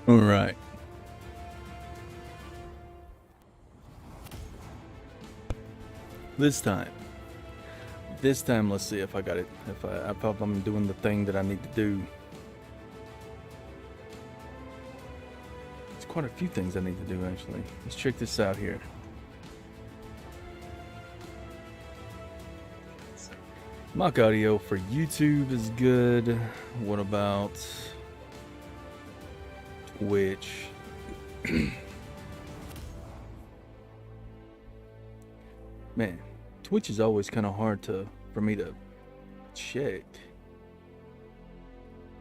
All right. This time, let's see if I got it. If I'm doing the thing that I need to do. It's quite a few things I need to do actually. Let's check this out here. Mock audio for YouTube is good. What about Twitch? Man, Twitch is always kind of hard for me to check.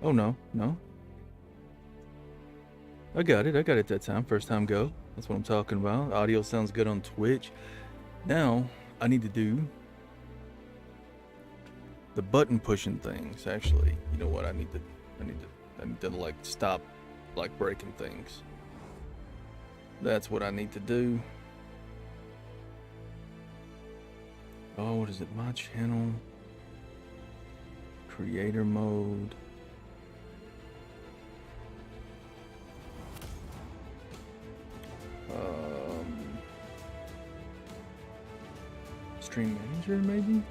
Oh no. I got it that time. First time go. That's what I'm talking about. Audio sounds good on Twitch. Now I need to do the button pushing things. Actually, you know what? I need to like stop like breaking things. That's what I need to do. Oh, what is it? My channel. Creator mode. Stream manager, maybe?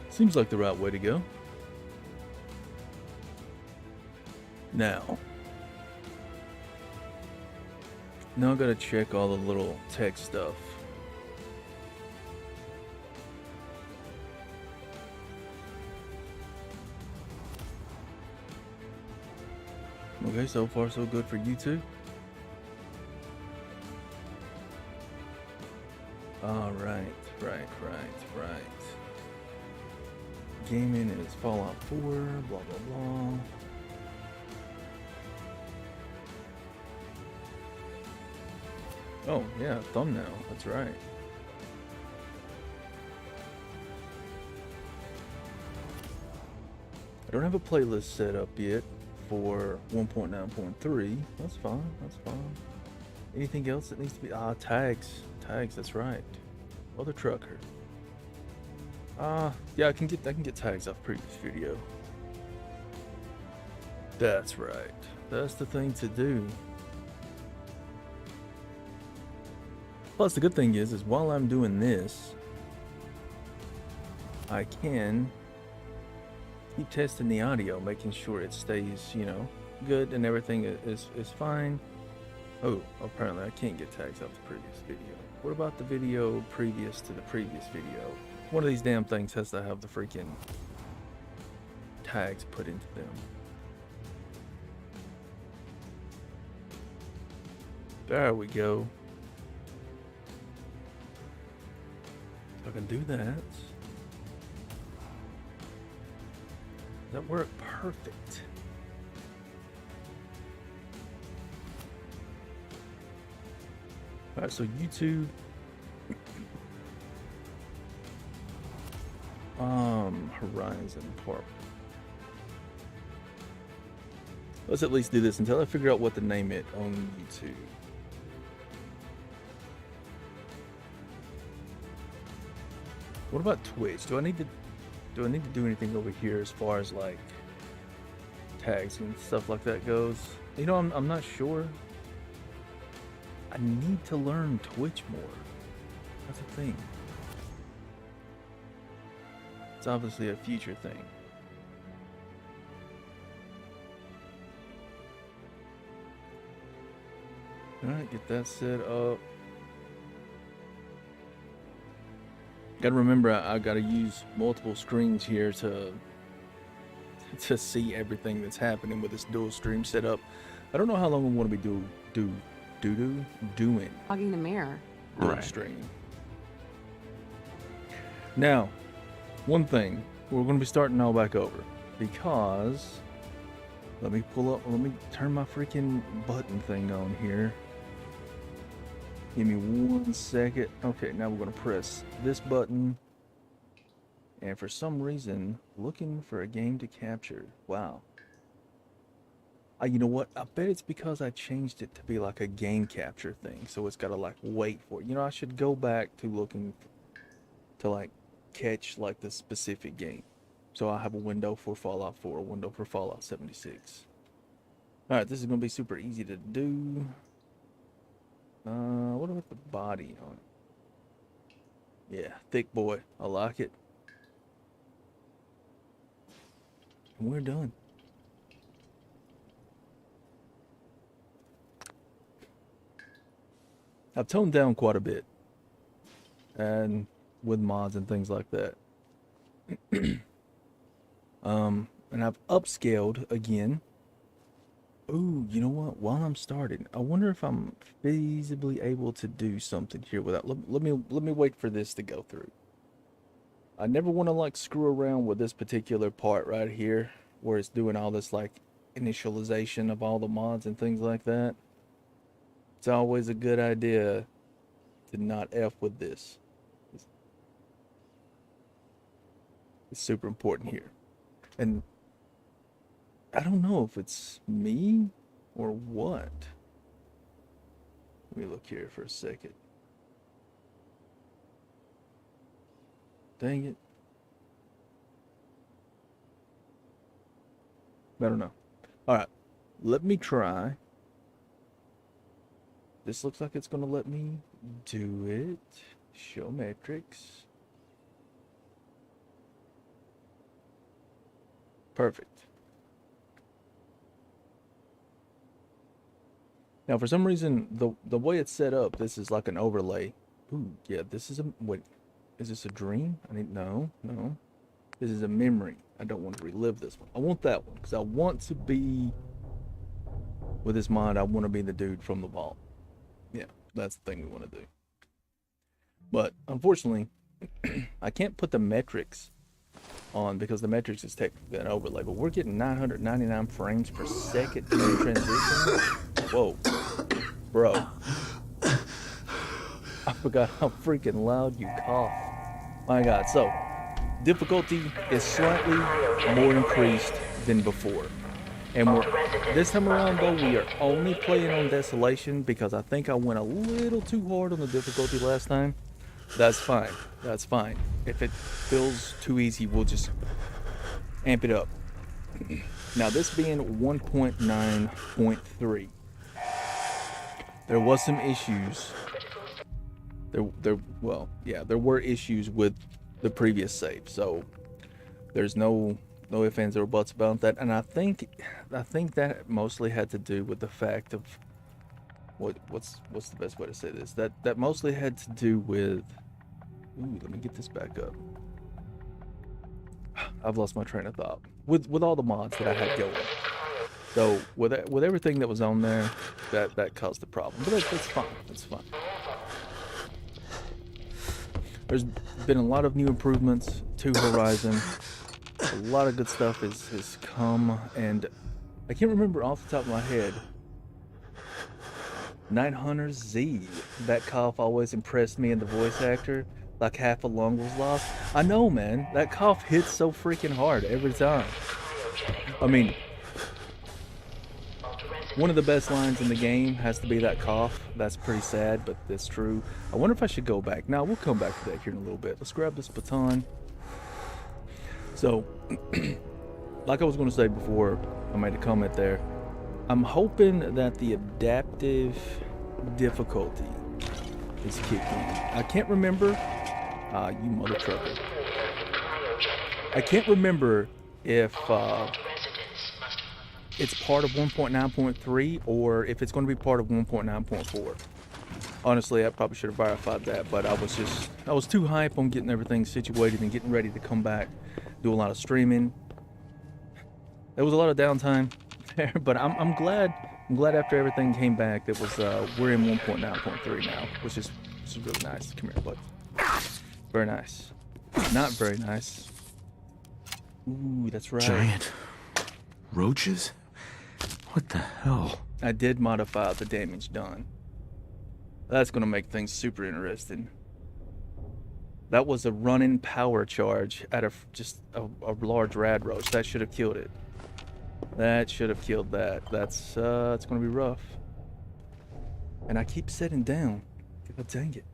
Seems like the right way to go. Now I gotta check all the little text stuff. Okay, so far so good for YouTube. All right. Gaming is Fallout 4, blah, blah, blah. Oh, yeah, thumbnail, that's right. I don't have a playlist set up yet for 1.9.3. That's fine. Anything else that needs to be... tags, that's right. Other trucker. Yeah, I can get tags off previous video. That's right. That's the thing to do. Plus, the good thing is while I'm doing this, I can keep testing the audio, making sure it stays, good and everything is fine. Oh, apparently I can't get tags off the previous video. What about the video previous to the previous video? One of these damn things has to have the freaking tags put into them. There we go. So I can do that. That worked perfect. Alright, so YouTube. Horizon Park. Let's at least do this until I figure out what to name it on YouTube. What about Twitch? Do I need to do anything over here as far as like tags and stuff like that goes? I'm not sure. I need to learn Twitch more. That's a thing. It's obviously a future thing. Alright, get that set up. Gotta remember, I gotta use multiple screens here to see everything that's happening with this dual stream setup. I don't know how long I'm gonna be doing. Hogging the mirror. Dual stream. Now, one thing, we're gonna be starting all back over because let me turn my freaking button thing on here. Give me 1 second. Okay, now we're gonna press this button. And for some reason, looking for a game to capture. Wow. You know what? I bet it's because I changed it to be like a game capture thing. So it's gotta like wait for it. I should go back to looking to like catch like the specific game. So I have a window for Fallout 4, a window for Fallout 76. Alright, this is going to be super easy to do. What about the body on it? Yeah, thick boy. I like it. And we're done. I've toned down quite a bit. And with mods and things like that. And I've upscaled again. Ooh, you know what? While I'm starting, I wonder if I'm feasibly able to do something here without. Let me wait for this to go through. I never want to like screw around with this particular part right here, where it's doing all this like initialization of all the mods and things like that. It's always a good idea to not F with this. It's super important here. And I don't know if it's me or what. Let me look here for a second. Dang it. I don't know. Alright. Let me try. This looks like it's going to let me do it. Show metrics. Perfect. Now, for some reason, the way it's set up, this is like an overlay. Ooh, yeah, this is a... Wait, is this a dream? No. This is a memory. I don't want to relive this one. I want that one, because I want to be... With this mod, I want to be the dude from the vault. Yeah, that's the thing we want to do. But, unfortunately, I can't put the metrics on, because the metrics is technically an overlay. But we're getting 999 frames per second in the transition. Whoa. Bro. I forgot how freaking loud you cough. My god. So, difficulty is slightly more increased than before. And this time around, though, we are only playing on Desolation because I think I went a little too hard on the difficulty last time. That's fine. That's fine. If it feels too easy, we'll just amp it up. Now, this being 1.9.3. There was some issues. There were issues with the previous save, so there's no ifs, ands, or buts about that. And I think that mostly had to do with the fact of what's the best way to say this? That mostly had to do with. Ooh, let me get this back up. I've lost my train of thought with all the mods that I had going. So with everything that was on there, that caused the problem. But that's fine. That's fine. There's been a lot of new improvements to Horizon. A lot of good stuff has come, and I can't remember off the top of my head. Night Hunter Z. That cough always impressed me in the voice actor. Like half a lung was lost. I know, man. That cough hits so freaking hard every time. I mean, one of the best lines in the game has to be that cough. That's pretty sad, but that's true. I wonder if I should go back. Now, we'll come back to that here in a little bit. Let's grab this baton. So, like I was going to say before I made a comment there, I'm hoping that the adaptive difficulty is kicked in. I can't remember. You mother trucker. I can't remember if it's part of 1.9.3 or if it's going to be part of 1.9.4. Honestly, I probably should have verified that, but I was too hype on getting everything situated and getting ready to come back, do a lot of streaming. There was a lot of downtime there, but I'm glad after everything came back that we're in 1.9.3 now, which is really nice. Come here, bud. Very nice. Not very nice. Ooh, that's right. Giant roaches? What the hell? I did modify the damage done. That's going to make things super interesting. That was a running power charge out of just a large rad roach. That should have killed it. That should have killed that. It's going to be rough. And I keep sitting down. God dang it.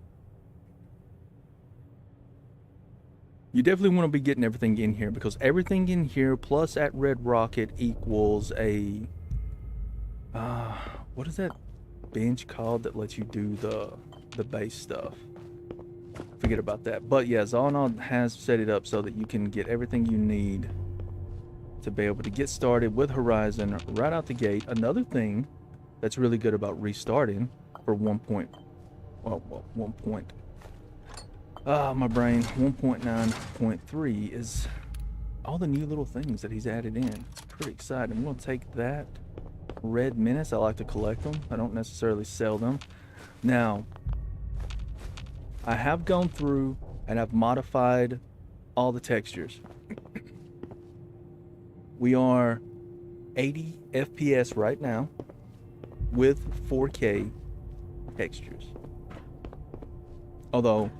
You definitely want to be getting everything in here, because everything in here plus at Red Rocket equals a what is that bench called that lets you do the base stuff? Forget about that. But yeah, Zonod has set it up so that you can get everything you need to be able to get started with Horizon right out the gate. Another thing that's really good about restarting for 1.9.3 is all the new little things that he's added in. It's pretty exciting. I'm going to take that Red Menace. I like to collect them. I don't necessarily sell them. Now, I have gone through and I've modified all the textures. We are 80 FPS right now with 4K textures. Although,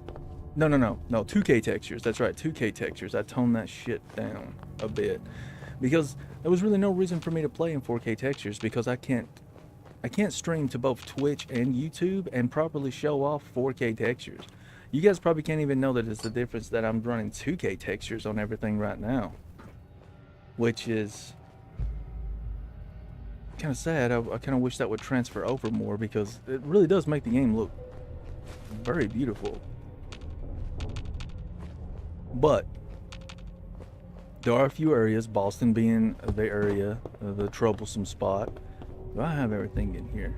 no, 2K textures. That's right, 2K textures. I toned that shit down a bit because there was really no reason for me to play in 4K textures, because I can't stream to both Twitch and YouTube and properly show off 4K textures. You guys probably can't even know that it's the difference that I'm running 2K textures on everything right now, which is kind of sad. I kind of wish that would transfer over more, because it really does make the game look very beautiful. But there are a few areas, Boston being the area, the troublesome spot. I have everything in here.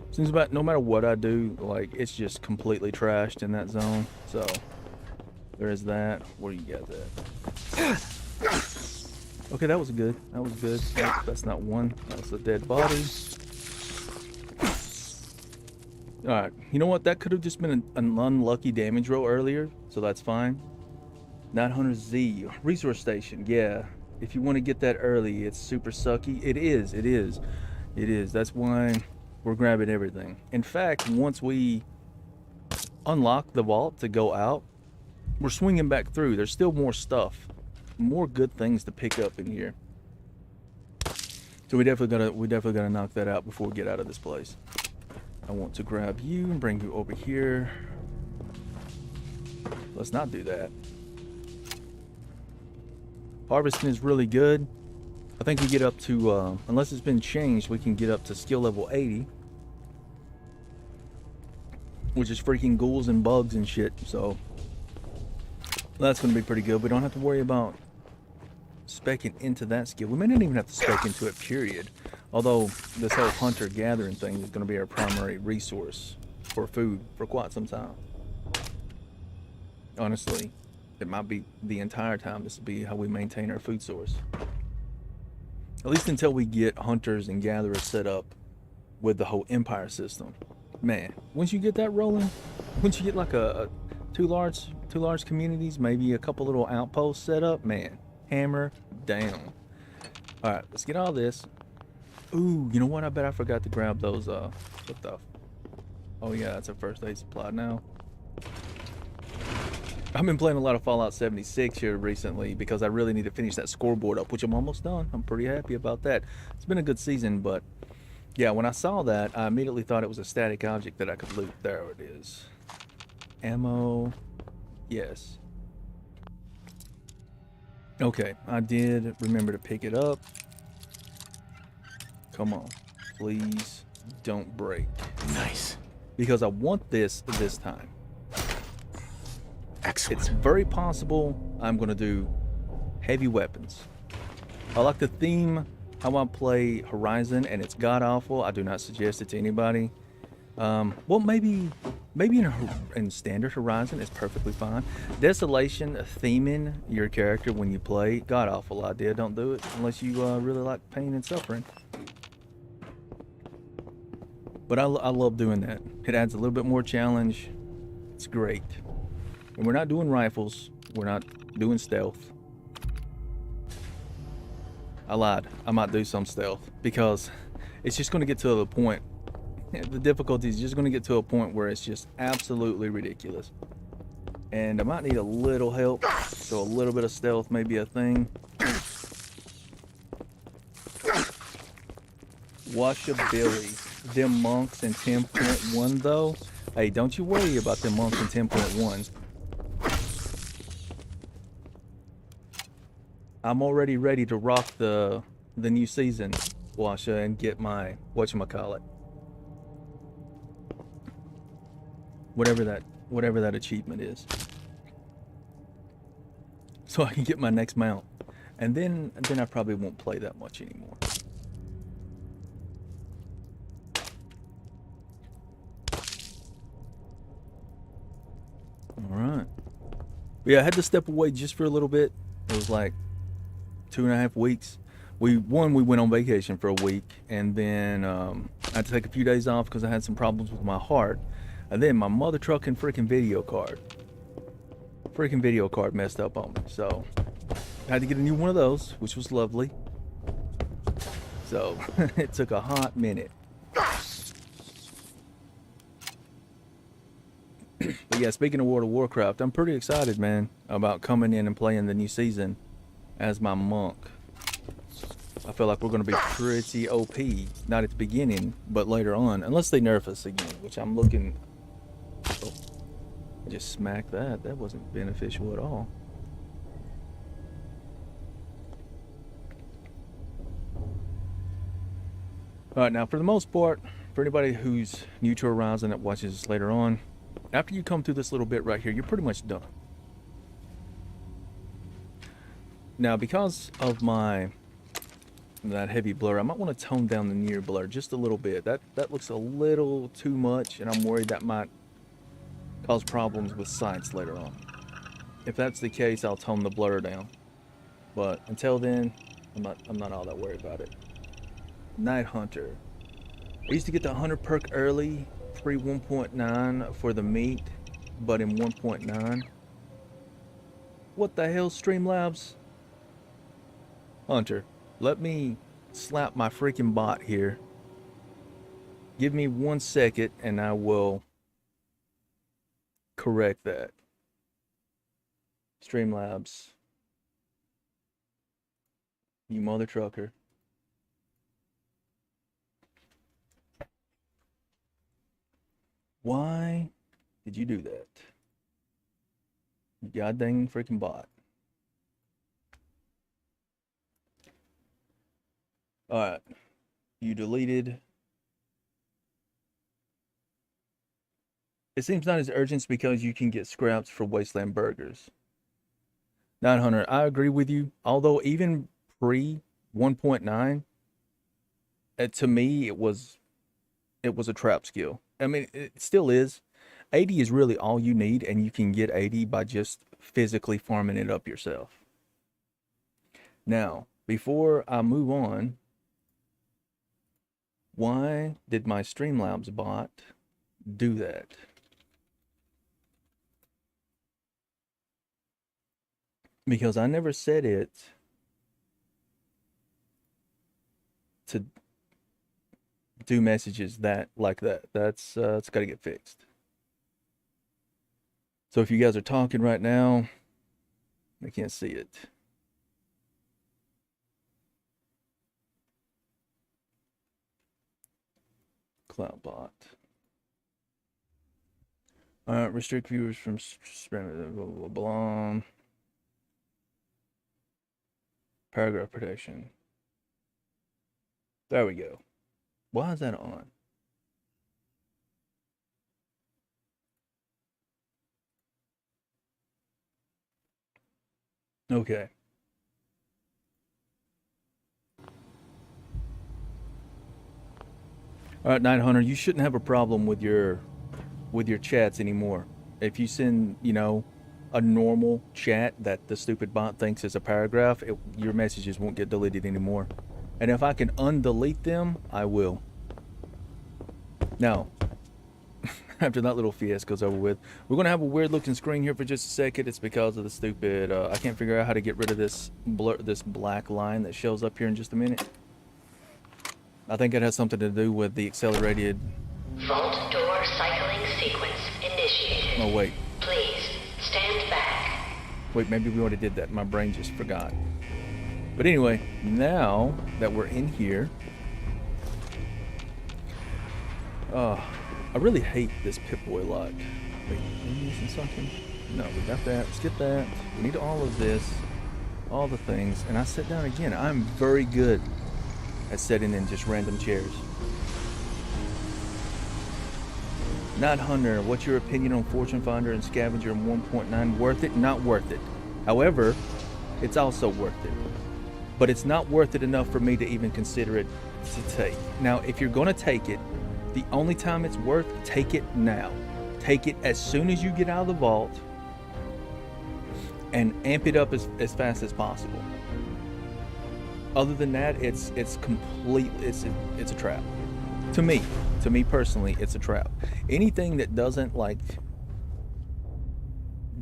Seems about no matter what I do, like, it's just completely trashed in that zone. So there is that. Where you got that? Okay, that was good. That was good. That's not one. That's a dead body. Alright, you know what? That could have just been an unlucky damage roll earlier, so that's fine. 900Z. Resource station, yeah. If you want to get that early, it's super sucky. It is. That's why we're grabbing everything. In fact, once we unlock the vault to go out, we're swinging back through. There's still more stuff. More good things to pick up in here. So we definitely gotta knock that out before we get out of this place. I want to grab you and bring you over here. Let's not do that. Harvesting is really good. I think we get up to, unless it's been changed, we can get up to skill level 80. Which is freaking ghouls and bugs and shit, so that's going to be pretty good. We don't have to worry about speccing into that skill. We may not even have to spec into it, period. Although this whole hunter-gathering thing is going to be our primary resource for food for quite some time. Honestly, it might be the entire time this will be how we maintain our food source. At least until we get hunters and gatherers set up with the whole empire system. Man, once you get that rolling, once you get like two large communities, maybe a couple little outposts set up, man, hammer down. All right, let's get all this. Ooh, you know what? I bet I forgot to grab those. What the? Oh yeah, it's a first aid supply now. I've been playing a lot of Fallout 76 here recently because I really need to finish that scoreboard up, which I'm almost done. I'm pretty happy about that. It's been a good season, but yeah, when I saw that, I immediately thought it was a static object that I could loot. There it is. Ammo. Yes. Okay, I did remember to pick it up. Come on. Please don't break. Nice. Because I want this time. Excellent. It's very possible I'm going to do heavy weapons. I like the theme how I play Horizon, and it's god-awful. I do not suggest it to anybody. Well, maybe in standard Horizon it's perfectly fine. Desolation theming your character when you play, god-awful idea. Don't do it unless you really like pain and suffering. But I love doing that. It adds a little bit more challenge. It's great. And we're not doing rifles. We're not doing stealth. I lied. I might do some stealth because it's just going to get to the point. The difficulty is just going to get to a point where it's just absolutely ridiculous. And I might need a little help. So a little bit of stealth may be a thing. Washability. Them monks in 10.1 though. Hey, don't you worry about them monks in 10.1. I'm already ready to rock the new season, Washa, and get my whatchamacallit. Whatever that achievement is. So I can get my next mount. And then I probably won't play that much anymore. Alright. Yeah, I had to step away just for a little bit. It was like 2.5 weeks. We went on vacation for a week, and then I had to take a few days off because I had some problems with my heart. And then my mother trucking freaking video card messed up on me. So I had to get a new one of those, which was lovely. So it took a hot minute. But yeah, speaking of World of Warcraft, I'm pretty excited, man, about coming in and playing the new season as my monk. I feel like we're going to be pretty OP, not at the beginning, but later on, unless they nerf us again, which I'm looking... Oh, I just smacked that. That wasn't beneficial at all. Alright, now for the most part, for anybody who's new to Horizon that watches this later on, after you come through this little bit right here, you're pretty much done. Now, because of that heavy blur, I might want to tone down the near blur just a little bit. That looks a little too much, and I'm worried that might cause problems with sights later on. If that's the case, I'll tone the blur down. But until then, I'm not all that worried about it. Night Hunter. I used to get the Hunter perk early, free 1.9 for the meat, but in 1.9. What the hell, Streamlabs? Hunter, let me slap my freaking bot here. Give me 1 second and I will correct that. Streamlabs. You mother trucker. Why did you do that? You god dang freaking bot. Alright. You deleted. It seems not as urgent because you can get scraps for Wasteland Burgers. 900, I agree with you. Although even pre 1.9, to me it was a trap skill. I mean, it still is. 80 is really all you need, and you can get 80 by just physically farming it up yourself. Now, before I move on, why did my Streamlabs bot do that? Because I never said it to do messages like that. That's it's got to get fixed. So if you guys are talking right now, I can't see it. Cloudbot. Restrict viewers from spamming, blah, blah, blah. Paragraph protection. There we go. Why is that on? Okay. All right, 900, you shouldn't have a problem with your chats anymore. If you send, a normal chat that the stupid bot thinks is a paragraph, your messages won't get deleted anymore. And if I can undelete them, I will. Now, after that little fiasco's over with, we're going to have a weird looking screen here for just a second. It's because of the stupid, I can't figure out how to get rid of this black line that shows up here in just a minute. I think it has something to do with the accelerated... Vault door cycling sequence initiated. Oh, wait. Please, stand back. Wait, maybe we already did that. My brain just forgot. But anyway, now that we're in here... I really hate this Pip-Boy lock. Wait, are we missing something? No, we got that. Let's get that. We need all of this. all the things, and I sit down again. I'm very good at sitting in just random chairs. Not Hunter, what's your opinion on Fortune Finder and Scavenger and 1.9? Worth it? Not worth it. However, it's also worth it. But it's not worth it enough for me to even consider it to take. Now, if you're going to take it, the only time it's worth, take it now. Take it as soon as you get out of the vault and amp it up as fast as possible. Other than that, it's completely, it's a trap. To me personally, it's a trap. Anything that doesn't like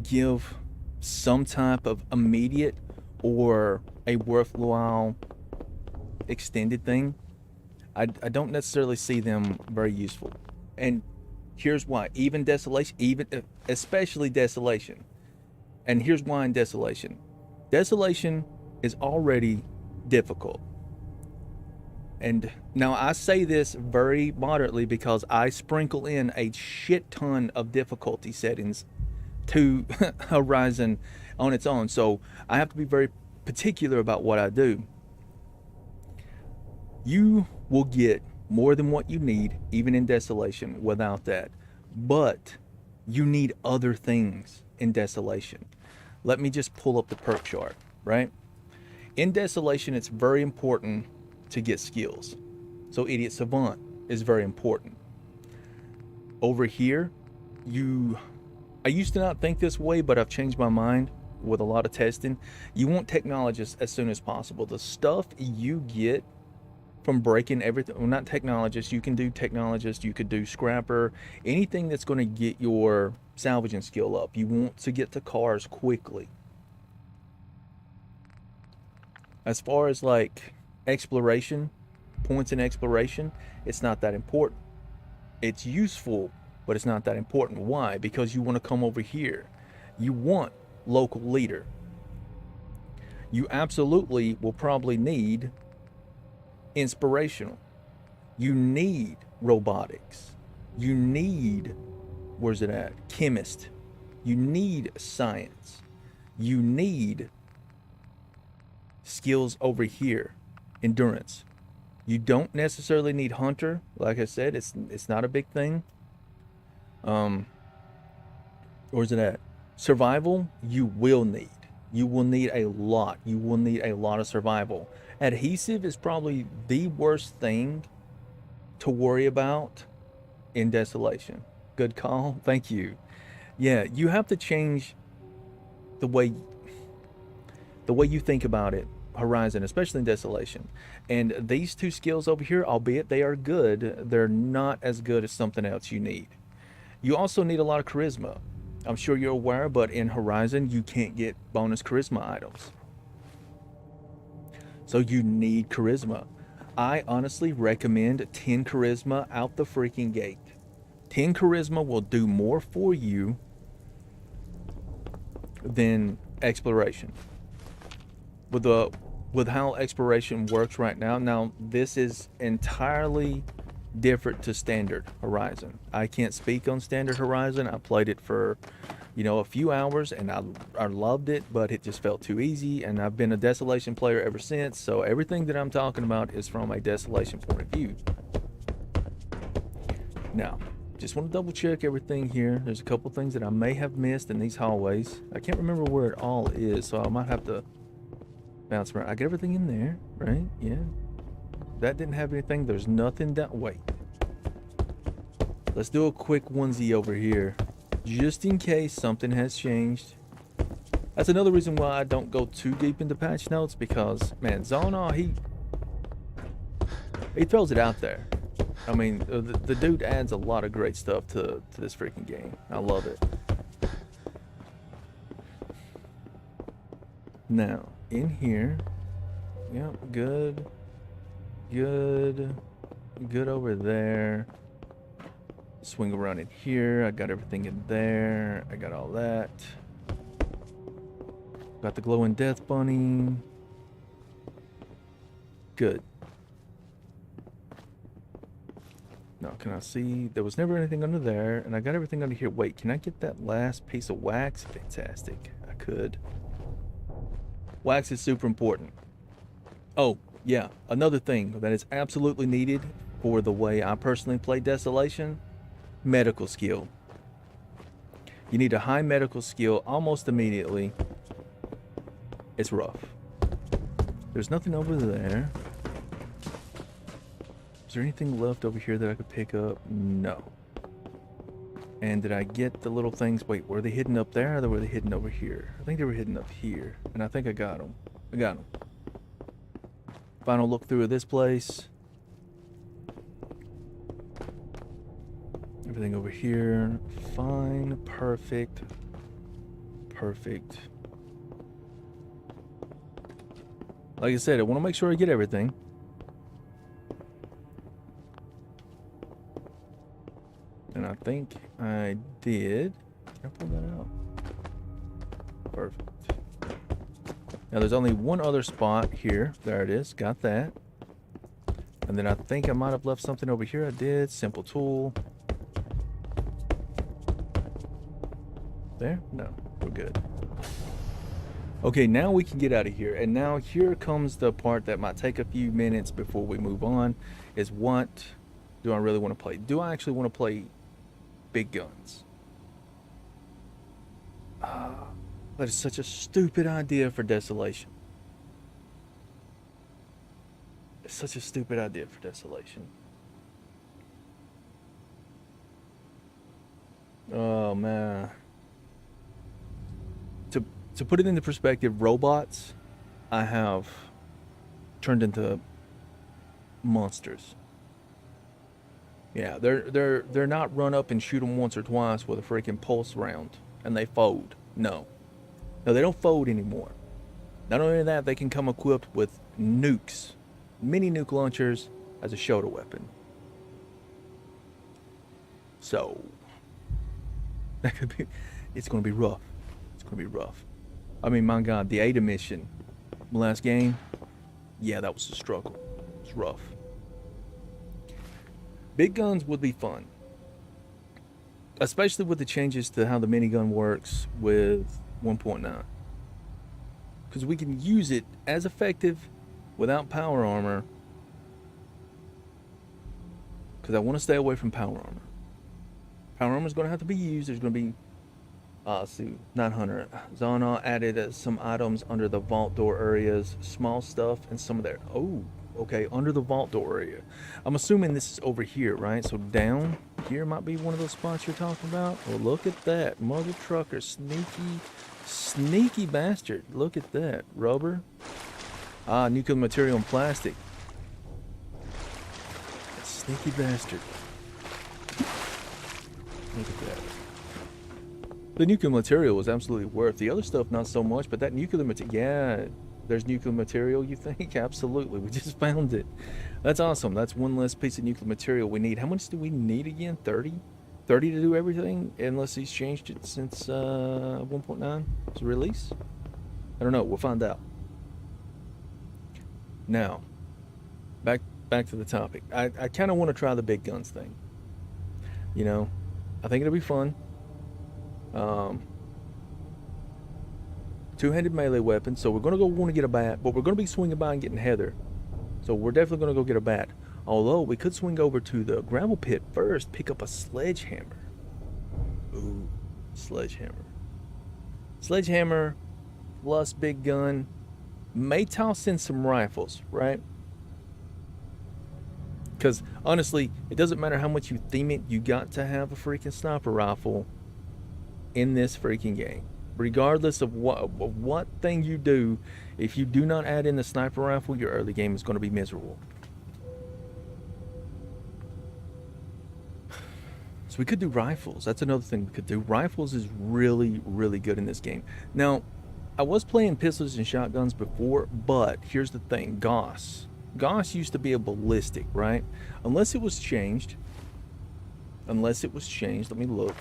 give some type of immediate or a worthwhile extended thing, I don't necessarily see them very useful. And here's why. Even Desolation, especially Desolation. And here's why in Desolation. Desolation is already difficult. And now I say this very moderately because I sprinkle in a shit ton of difficulty settings to Horizon on its own. So I have to be very particular about what I do. You will get more than what you need, even in Desolation, without that. But you need other things in Desolation. Let me just pull up the perk chart, right? In Desolation, it's very important to get skills. So Idiot Savant is very important. Over here, I used to not think this way, but I've changed my mind with a lot of testing. You want Technologist as soon as possible. The stuff you get from breaking everything, well, not Technologist, you can do Technologist, you could do Scrapper, anything that's going to get your salvaging skill up. You want to get to cars quickly. As far as like exploration, points in exploration, it's not that important. It's useful, but it's not that important. Why? Because you want to come over here. You want local leader. You absolutely will probably need inspirational. You need robotics. You need, where's it at? Chemist. You need science. You need skills over here. Endurance. You don't necessarily need hunter. Like I said, it's not a big thing. Where's it at? Survival, you will need. You will need a lot. You will need a lot of survival. Adhesive is probably the worst thing to worry about in Desolation. Good call. Thank you. Yeah, you have to change the way you think about it. Horizon, especially in Desolation. And these two skills over here, albeit they are good, they're not as good as something else you need. You also need a lot of charisma. I'm sure you're aware, but in Horizon, you can't get bonus charisma items. So you need charisma. I honestly recommend 10 charisma out the freaking gate. 10 charisma will do more for you than exploration. With how exploration works right now. Now, this is entirely different to standard Horizon. I can't speak on standard Horizon. I played it for, a few hours and I loved it, but it just felt too easy, and I've been a Desolation player ever since, so everything that I'm talking about is from a Desolation point of view. Now, just want to double check everything here. There's a couple things that I may have missed in these hallways. I can't remember where it all is, so I might have to bounce around. I got everything in there, right? Yeah. That didn't have anything. There's nothing that way. Let's do a quick onesie over here, just in case something has changed. That's another reason why I don't go too deep into patch notes, because, man, Zona, he throws it out there. I mean, the dude adds a lot of great stuff to this freaking game. I love it. Now, in here, yep, good over there. Swing around in here. I got everything in there. I got all that. Got the glowing death bunny. Good. Now, can I see? There was never anything under there, and I got everything under here. Wait, can I get that last piece of wax? Fantastic. I could. Wax is super important. Oh, yeah. Another thing that is absolutely needed for the way I personally play Desolation, medical skill. You need a high medical skill almost immediately. It's rough. There's nothing over there. Is there anything left over here that I could pick up? No. And did I get the little things? Wait, were they hidden up there or were they hidden over here? I think they were hidden up here. And I think I got them. I got them. Final look through of this place. Everything over here. Fine. Perfect. Perfect. Like I said, I want to make sure I get everything. And I think I did. Can I pull that out? Perfect. Now there's only one other spot here. There it is. Got that. And then I think I might have left something over here. I did. Simple tool. There? No. We're good. Okay, now we can get out of here. And now here comes the part that might take a few minutes before we move on. Is what do I really want to play? Do I actually want to play big guns? That is such a stupid idea for Desolation. It's such a stupid idea for Desolation. Oh man. To put it into perspective, robots I have turned into monsters. Yeah, they're not run up and shoot them once or twice with a freaking pulse round and they fold. No, they don't fold anymore. Not only that, they can come equipped with nukes, mini nuke launchers as a shoulder weapon. So that could be. It's gonna be rough. It's gonna be rough. I mean, my God, the Ada mission, last game. Yeah, that was a struggle. It was rough. Big guns would be fun. Especially with the changes to how the minigun works with 1.9. Because we can use it as effective without power armor. Because I want to stay away from power armor. Power armor is going to have to be used. There's going to be... let's see, 900. Zana added some items under the vault door areas. Small stuff and some of their... Oh, okay, under the vault door area. I'm assuming this is over here, right? So down here might be one of those spots you're talking about. Well, look at that. Mother trucker. Sneaky bastard. Look at that. Rubber. Nuclear material and plastic. That sneaky bastard. Look at that. The nuclear material was absolutely worth. The other stuff, not so much, but that nuclear material, yeah, there's nuclear material, you think? Absolutely. We just found it. That's awesome. That's one less piece of nuclear material we need. How much do we need again? 30? 30 to do everything? Unless he's changed it since 1.9? It's a release? I don't know. We'll find out. Now, back to the topic. I kind of want to try the big guns thing. You know, I think it'll be fun. Two-handed melee weapon, so we're going to want to get a bat, but we're going to be swinging by and getting Heather. So we're definitely going to go get a bat. Although, we could swing over to the gravel pit first, pick up a sledgehammer. Ooh, sledgehammer. Sledgehammer plus big gun. May toss in some rifles, right? Because, honestly, it doesn't matter how much you theme it, you got to have a freaking sniper rifle in this freaking game. Regardless of what thing you do, if you do not add in the sniper rifle, your early game is going to be miserable. So we could do rifles. That's another thing we could do. Rifles is really, really good in this game. Now, I was playing pistols and shotguns before, but here's the thing. Gauss used to be a ballistic, right? Unless it was changed. Let me look.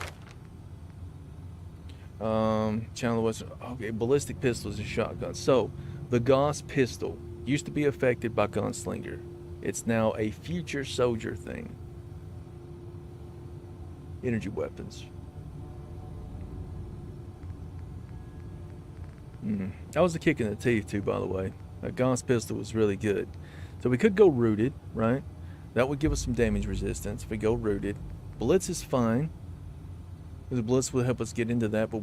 Channel was okay. Ballistic pistols and shotguns. So the Gauss pistol used to be affected by Gunslinger. It's now a future soldier thing. Energy weapons. That was a kick in the teeth too, by the way. That Gauss pistol was really good. So we could go rooted, right? That would give us some damage resistance if we go rooted. Blitz is fine. The Blitz would help us get into that, but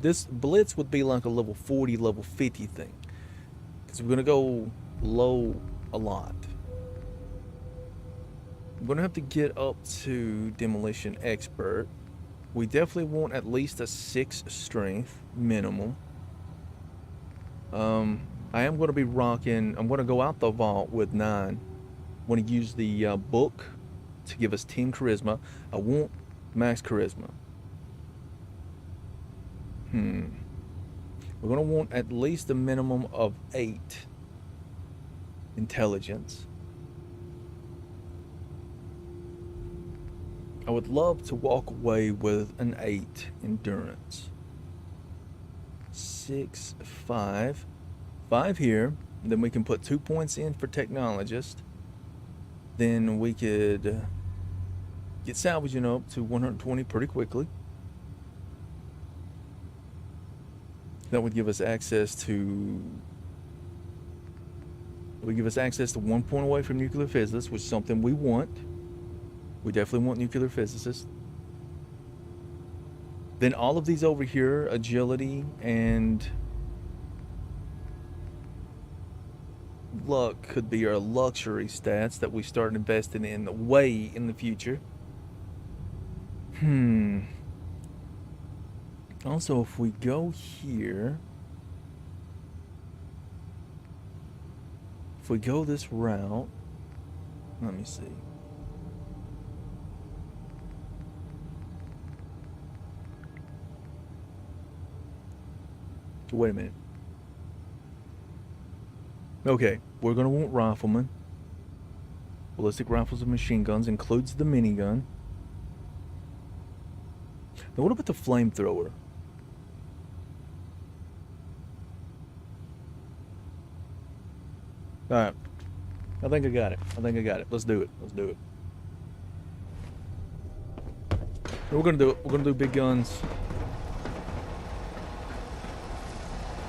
this Blitz would be like a level 40, level 50 thing. Because we're gonna go low a lot. We're gonna have to get up to Demolition Expert. We definitely want at least a 6 strength minimum. I am going to be rocking. I'm going to go out the vault with 9. I want to use the book to give us 10 charisma. I want max charisma. We're going to want at least a minimum of 8 intelligence. I would love to walk away with an 8 endurance. 6, 5. 5 here. Then we can put 2 points in for technologist. Then we could get salvaging up to 120 pretty quickly. That would give us access to... It would give us access to 1 point away from nuclear physicists, which is something we want. We definitely want nuclear physicists. Then all of these over here, agility and luck, could be our luxury stats that we start investing in way in the future. Also, if we go here, if we go this route, let me see. Wait a minute. Okay, we're gonna want riflemen. Ballistic rifles and machine guns includes the minigun. Now what about the flamethrower? Alright. I think I got it. Let's do it. We're gonna do it. We're gonna do big guns.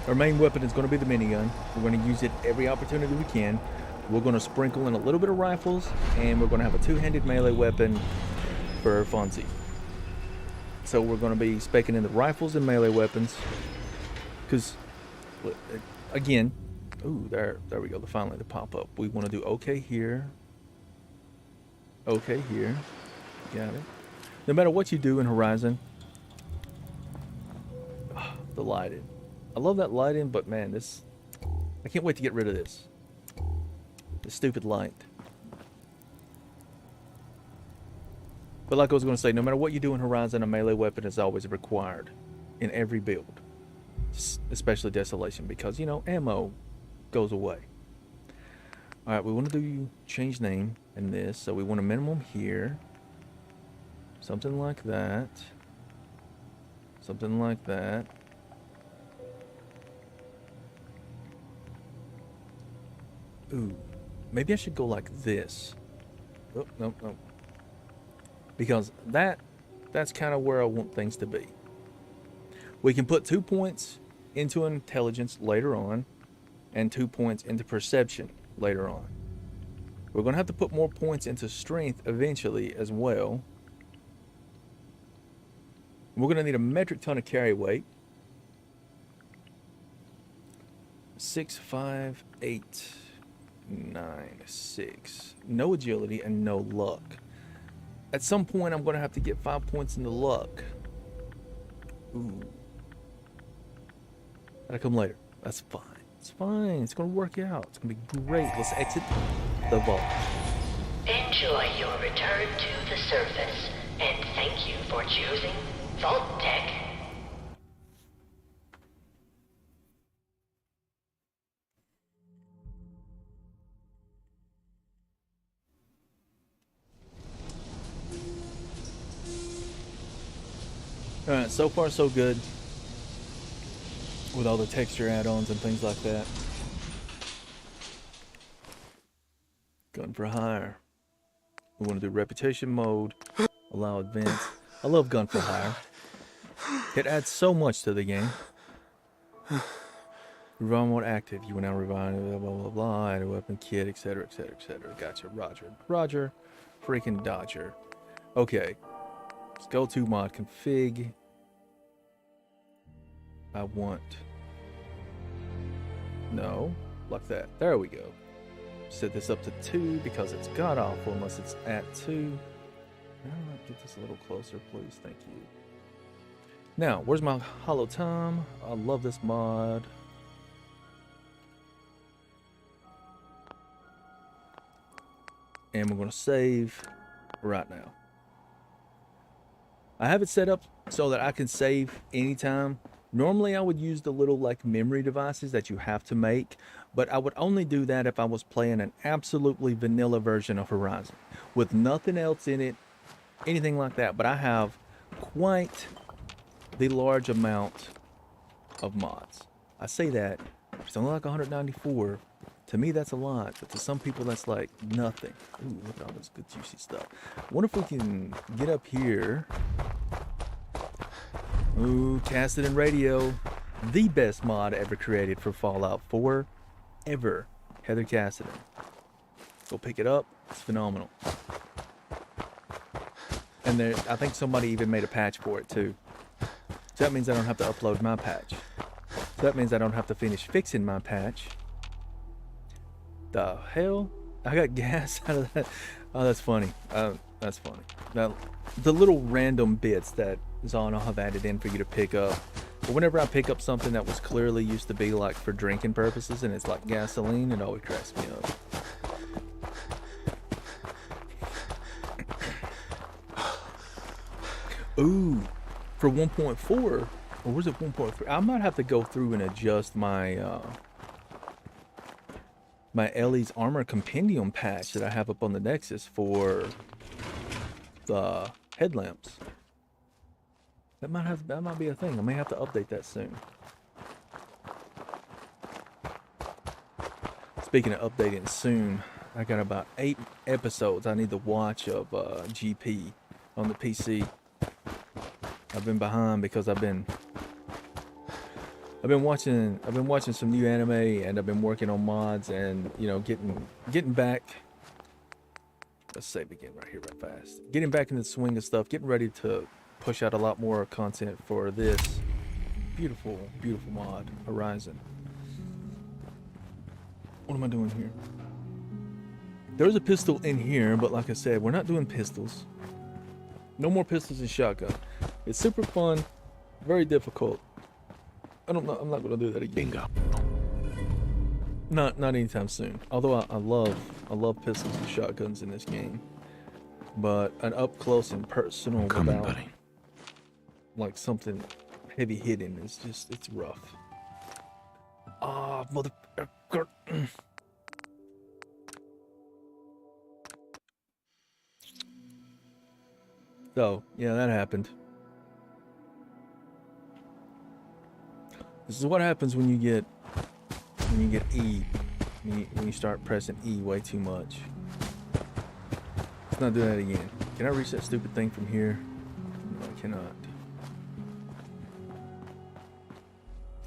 Our main weapon is going to be the minigun. We're going to use it every opportunity we can. We're going to sprinkle in a little bit of rifles, and we're going to have a 2-handed melee weapon for Fonzie. So we're going to be speccing in the rifles and melee weapons. Because, again, ooh, there we go. Finally, the pop up. We want to do okay here. Okay here. Got it. No matter what you do in Horizon, the lighting. I love that lighting, but man, I can't wait to get rid of this. This stupid light. But like I was going to say, no matter what you do in Horizon, a melee weapon is always required in every build. Especially Desolation, because, you know, ammo goes away. Alright, we want to do change name in this, so we want a minimum here. Something like that. Something like that. Ooh, maybe I should go like this. Oh, no. Because that's kind of where I want things to be. We can put 2 points into intelligence later on, and 2 points into perception later on. We're going to have to put more points into strength eventually as well. We're going to need a metric ton of carry weight. 6, 5, 8... 9, 6. No agility and no luck. At some point, I'm going to have to get 5 points into luck. Ooh. That'll come later. That's fine. It's fine. It's going to work out. It's going to be great. Let's exit the vault. Enjoy your return to the surface, and thank you for choosing Vault Tech. Alright, so far so good. With all the texture add-ons and things like that. Gun for hire. We want to do reputation mode. Allow advance. I love gun for hire. It adds so much to the game. Revive mode active. You will now revive blah blah blah blah. Add a weapon kit, etc. etc. etc. Gotcha. Roger. Roger. Freaking Dodger. Okay. Let's go to mod config. I want. No. Like that. There we go. Set this up to 2 because it's god awful unless it's at 2. Get this a little closer, please. Thank you. Now, where's my hollow time? I love this mod. And we're going to save right now. I have it set up so that I can save anytime. Normally I would use the little like memory devices that you have to make, but I would only do that if I was playing an absolutely vanilla version of Horizon with nothing else in it, anything like that. But I have quite the large amount of mods. I say that it's only like 194. To me that's a lot, but to some people that's like nothing. Ooh, look at all this good juicy stuff. I wonder if we can get up here. Ooh, Casdin Radio, the best mod ever created for Fallout 4, ever. Heather Casdin. Go pick it up. It's phenomenal. And there, I think somebody even made a patch for it too. So that means I don't have to upload my patch. So that means I don't have to finish fixing my patch. The hell? I got gas out of that. Oh, that's funny. That's funny. Now, the little random bits that Zon will have added in for you to pick up. But whenever I pick up something that was clearly used to be like for drinking purposes and it's like gasoline, it always cracks me up. Ooh, for 1.4, or was it 1.3? I might have to go through and adjust my my Ellie's Armor Compendium patch that I have up on the Nexus for the headlamps. That might be a thing. I may have to update that soon. Speaking of updating soon, I got about 8 episodes I need to watch of GP on the PC. I've been behind because I've been watching some new anime, and I've been working on mods, and you know, getting back. Let's save again right here, right fast. Getting back in the swing of stuff, getting ready to push out a lot more content for this beautiful, beautiful mod, Horizon. What am I doing here? There's a pistol in here, but like I said, we're not doing pistols. No more pistols and shotgun. It's super fun, very difficult. I'm not gonna do that again. Bingo. Not anytime soon. Although I love pistols and shotguns in this game, but an up close and personal Coming, without buddy. like something heavy hitting is just, it's rough. Ah, motherfucker. So yeah, that happened. This is what happens when you get E, when you start pressing E way too much. Let's not do that again. Can I reach that stupid thing from here? No, I cannot.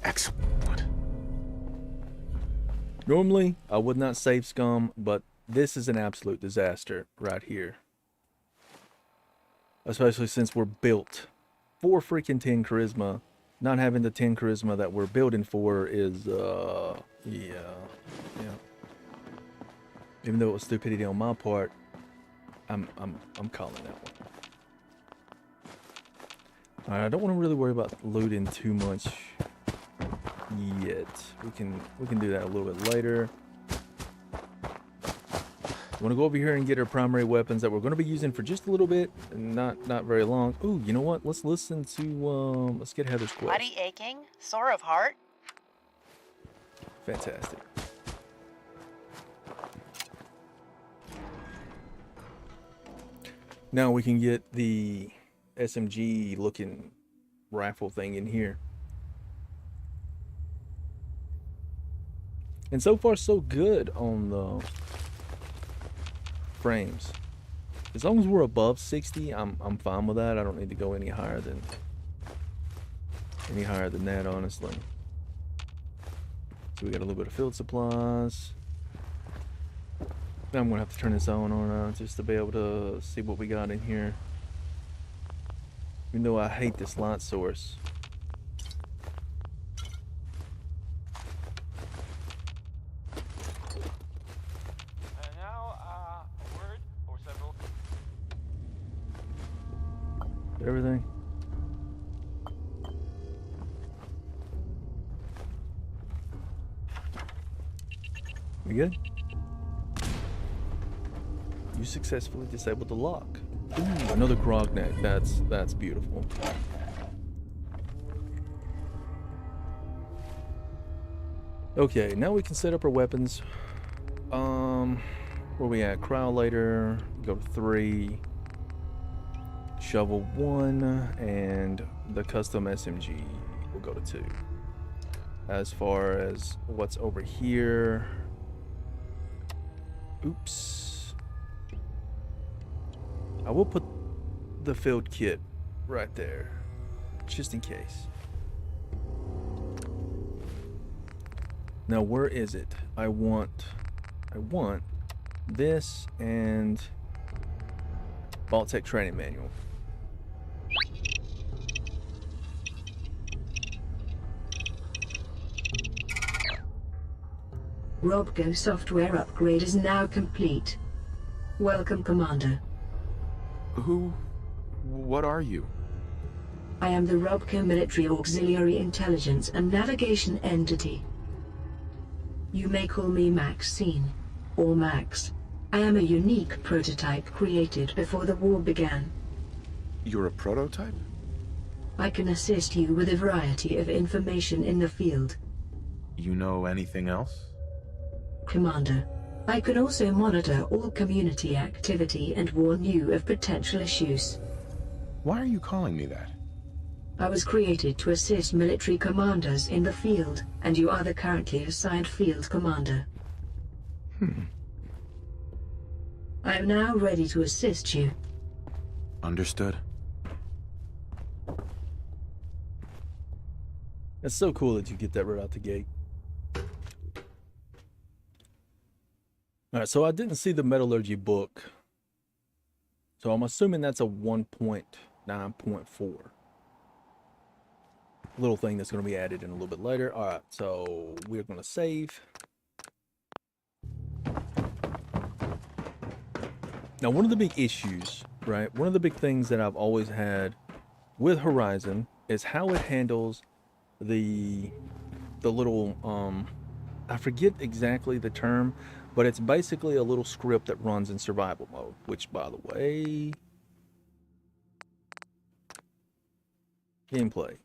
Excellent. Normally, I would not save scum, but this is an absolute disaster right here. Especially since we're built for freaking 10 charisma. Not having the 10 charisma that we're building for is, yeah. Even though it was stupidity on my part, I'm calling that one. Alright, I don't want to really worry about looting too much yet. We can do that a little bit later. I want to go over here and get our primary weapons that we're going to be using for just a little bit, and not very long. Ooh, you know what? Let's listen to let's get Heather's quest. Body aching? Sore of heart? Fantastic. Now we can get the SMG looking rifle thing in here. And so far so good on the frames. As long as we're above 60, I'm fine with that. I don't need to go any higher than that, honestly. So we got a little bit of field supplies. I'm gonna have to turn this on just to be able to see what we got in here. Even though I hate this light source. Now, a word or several. Everything. We good? You successfully disabled the lock. Ooh, another grog neck. That's beautiful. Okay, now we can set up our weapons. Where we at? Cryolator, go to 3. Shovel 1, and the custom SMG will go to 2. As far as what's over here, oops, I will put the field kit right there, just in case. Now where is it? I want this and Vault-Tec training manual. Robco software upgrade is now complete. Welcome, Commander. What are you? I am the Robco Military Auxiliary Intelligence and Navigation Entity. You may call me Maxine, or Max. I am a unique prototype created before the war began. You're a prototype? I can assist you with a variety of information in the field. You know anything else? Commander, I can also monitor all community activity and warn you of potential issues. Why are you calling me that? I was created to assist military commanders in the field, and you are the currently assigned field commander. I am now ready to assist you. Understood. It's so cool that you get that right out the gate. All right, so I didn't see the metallurgy book, so I'm assuming that's a 1.9.4. Little thing that's going to be added in a little bit later. All right, so we're going to save. Now, one of the big issues, right? One of the big things that I've always had with Horizon is how it handles the little, I forget exactly the term, but it's basically a little script that runs in survival mode, which, by the way, gameplay,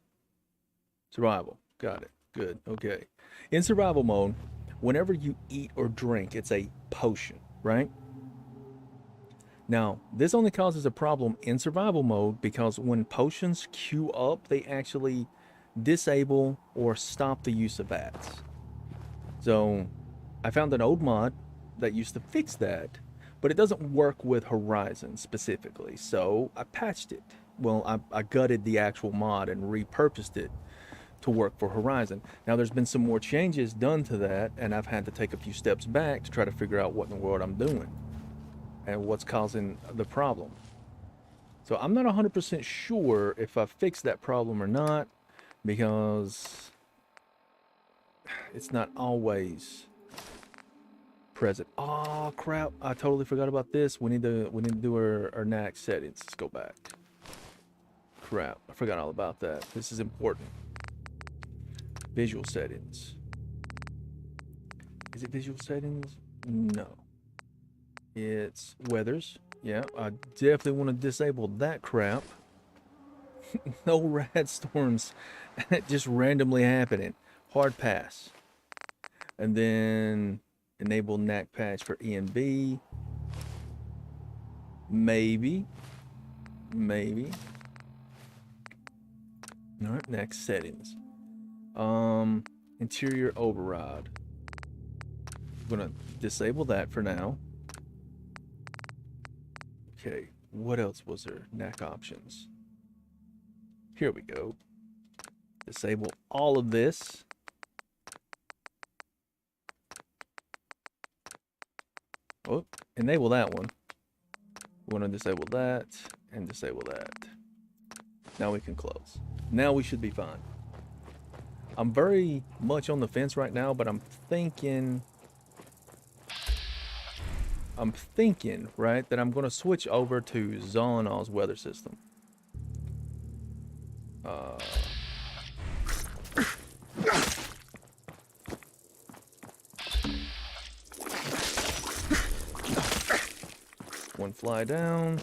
survival, got it, good, okay. In survival mode, whenever you eat or drink, it's a potion, right? Now, this only causes a problem in survival mode because when potions queue up, they actually disable or stop the use of VATs. So, I found an old mod that used to fix that, but it doesn't work with Horizon specifically, so I patched it. Well, I gutted the actual mod and repurposed it to work for Horizon. Now, there's been some more changes done to that, and I've had to take a few steps back to try to figure out what in the world I'm doing and what's causing the problem. So I'm not 100% sure if I fixed that problem or not, because it's not always present. Oh crap, I totally forgot about this. We need to do our NAC settings. Let's go back. Crap, I forgot all about that. This is important. Visual settings. Is it visual settings? No. It's weathers. Yeah, I definitely want to disable that crap. No rad storms just randomly happening. Hard pass. And then enable NAC patch for ENB. Maybe. Alright, next settings. Interior override. I'm gonna disable that for now. Okay, what else was there? NAC options. Here we go. Disable all of this. Oh, enable that one. We want to disable that and disable that. Now we can close. Now we should be fine. I'm very much on the fence right now, but I'm thinking, right, that I'm going to switch over to Zolonol's weather system. One fly down.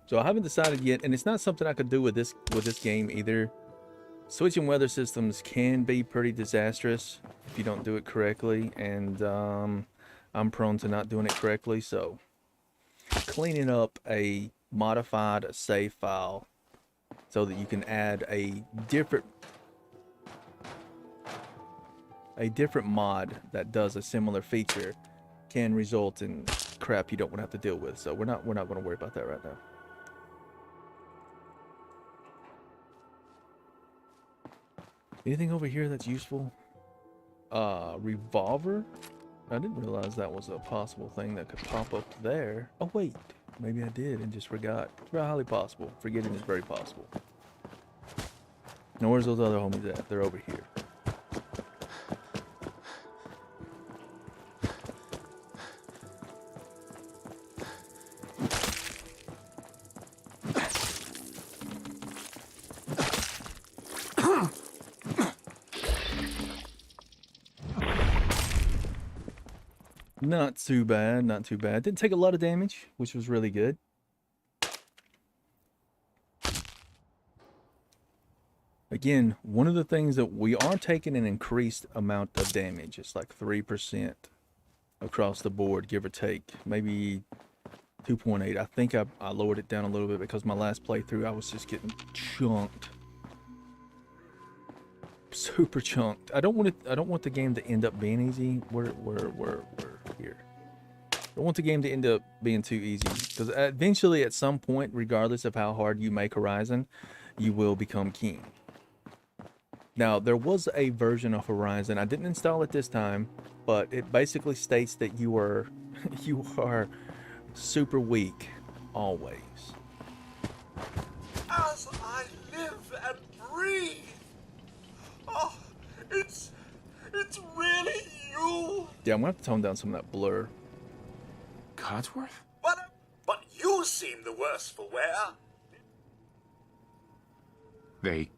So I haven't decided yet, and it's not something I could do with this game either. Switching weather systems can be pretty disastrous if you don't do it correctly, and I'm prone to not doing it correctly. So cleaning up a modified save file so that you can add a different mod that does a similar feature can result in crap you don't want to have to deal with. So we're not going to worry about that right now. Anything over here that's useful? Revolver? I didn't realize that was a possible thing that could pop up there. Oh wait, maybe I did and just forgot. It's very highly possible. Forgetting is very possible. Now where's those other homies at? They're over here. Not too bad, not too bad. Didn't take a lot of damage, which was really good. Again, one of the things that we are taking an increased amount of damage. It's like 3% across the board, give or take. Maybe 2.8. I think I lowered it down a little bit because my last playthrough I was just getting chunked. Super chunked. I don't want the game to end up being easy. We're here. I don't want the game to end up being too easy, because eventually at some point, regardless of how hard you make Horizon, you will become king. Now, there was a version of Horizon, I didn't install it this time, but it basically states that you are super weak always. As I live and breathe. Oh, it's really you. Yeah, I'm gonna have to tone down some of that blur. Codsworth? But you seem the worse for wear. They...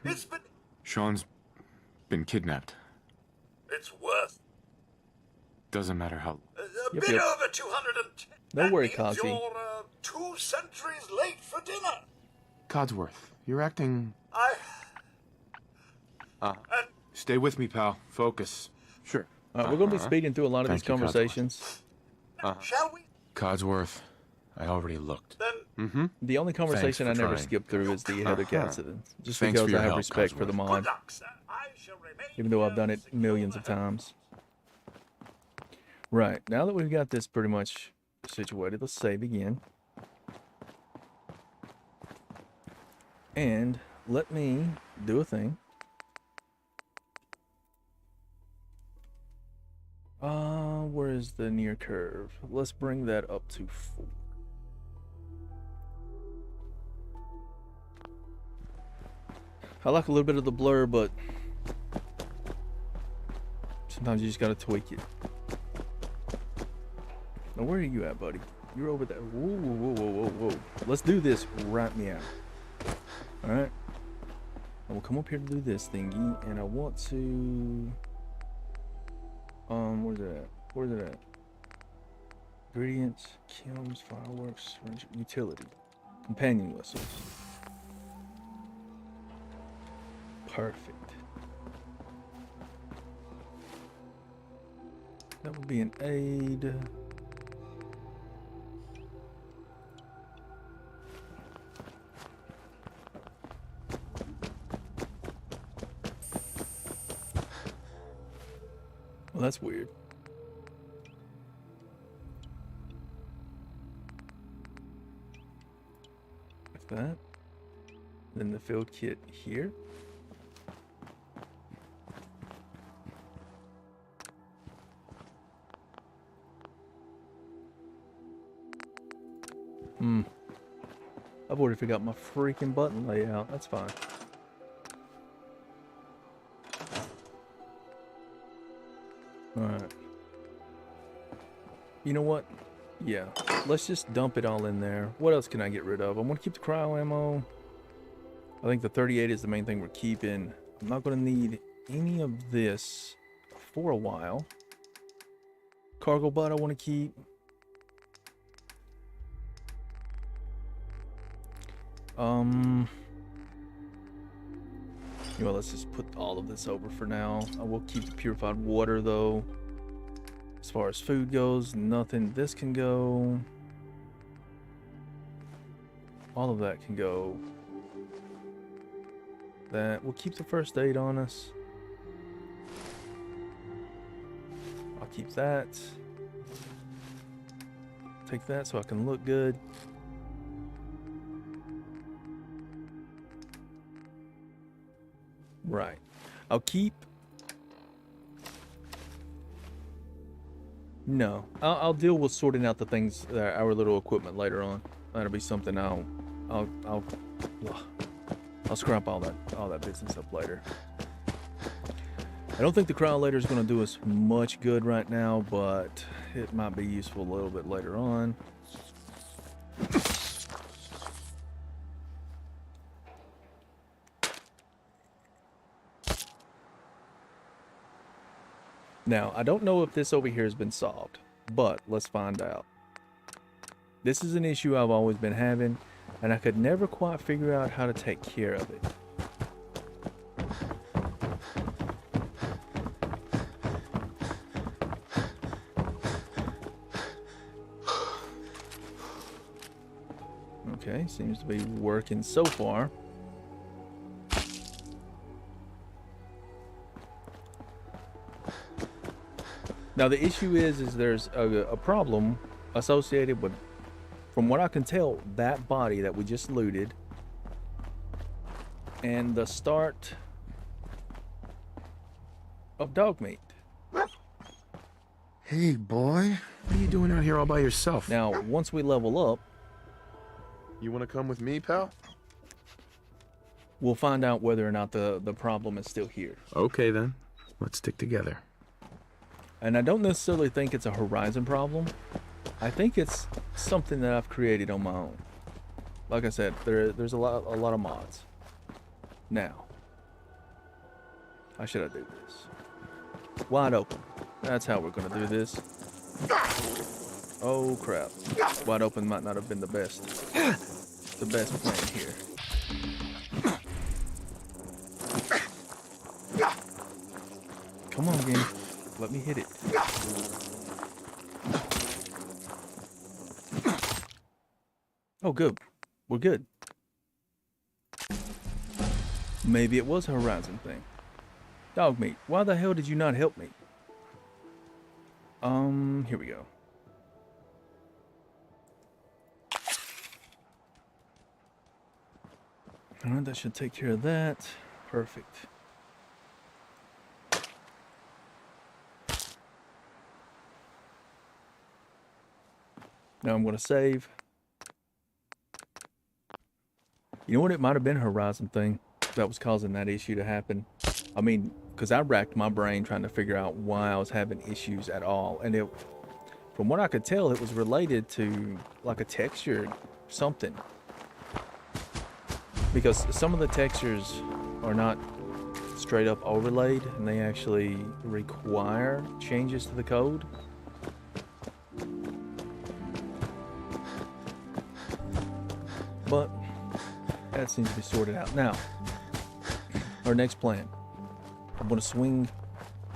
It's been... Sean's been kidnapped. It's worth... Doesn't matter how... A Yep, bit yep. over 210. Don't worry, That means Cogsy. you're 2 centuries late for dinner. Codsworth, you're acting... And Stay with me, pal. Focus. Sure. We're going to be speeding through a lot of these Thank you, Codsworth. conversations. shall we Codsworth, I already looked. then? The only conversation I Thanks for never trying. skip through is the Heather Casdin. Just Thanks for because your I have help, respect for the Codsworth. mod, Good luck, sir. I shall remain even though I've here done it single millions of times. Right, now that we've got this pretty much situated, let's save again. And let me do a thing. Where is the near curve? Let's bring that up to 4. I like a little bit of the blur, but sometimes you just gotta tweak it. Now, where are you at, buddy? You're over there. Whoa, whoa, whoa, whoa, whoa, whoa. Let's do this right meow. Alright. I will come up here to do this thingy, and I want to... where's it at? Where's it at? Ingredients, kilns, fireworks, utility, companion whistles. Perfect. That would be an aid. Well, that's weird. Like that. Then the field kit here. I've already forgot my freaking button layout. That's fine. Alright. You know what? Yeah. Let's just dump it all in there. What else can I get rid of? I want to keep the cryo ammo. I think the 38 is the main thing we're keeping. I'm not going to need any of this for a while. Cargo butt I want to keep. You know, let's just put all of this over for now. I will keep the purified water though. As far as food goes, nothing. This can go. All of that can go. That we'll keep the first aid on us. I'll keep that. Take that so I can look good. Right. I'll keep. No, I'll deal with sorting out the things, our little equipment later on. That'll be something I'll scrap all that business up later. I don't think the cryolator is going to do us much good right now, but it might be useful a little bit later on. Now, I don't know if this over here has been solved, but let's find out. This is an issue I've always been having, and I could never quite figure out how to take care of it. Okay, seems to be working so far. Now the issue is there's a problem associated with, from what I can tell, that body that we just looted and the start of dog meat. Hey, boy. What are you doing out here all by yourself? Now, once we level up, You want to come with me, pal? we'll find out whether or not the problem is still here. Okay, then. Let's stick together. And I don't necessarily think it's a Horizon problem. I think it's something that I've created on my own. Like I said, there's a lot of mods. Now, how should I do this? Wide open. That's how we're gonna do this. Oh crap! Wide open might not have been the best plan here. Come on, game. Let me hit it. Oh, good. We're good. Maybe it was a Horizon thing. Dog meat. Why the hell did you not help me? Here we go. Alright, that should take care of that. Perfect. Now I'm going to save. You know what? It might have been a Horizon thing that was causing that issue to happen. I mean, because I racked my brain trying to figure out why I was having issues at all. And it, from what I could tell, it was related to like a texture, something. Because some of the textures are not straight up overlaid and they actually require changes to the code. But that seems to be sorted out. Now, our next plan. I'm going to swing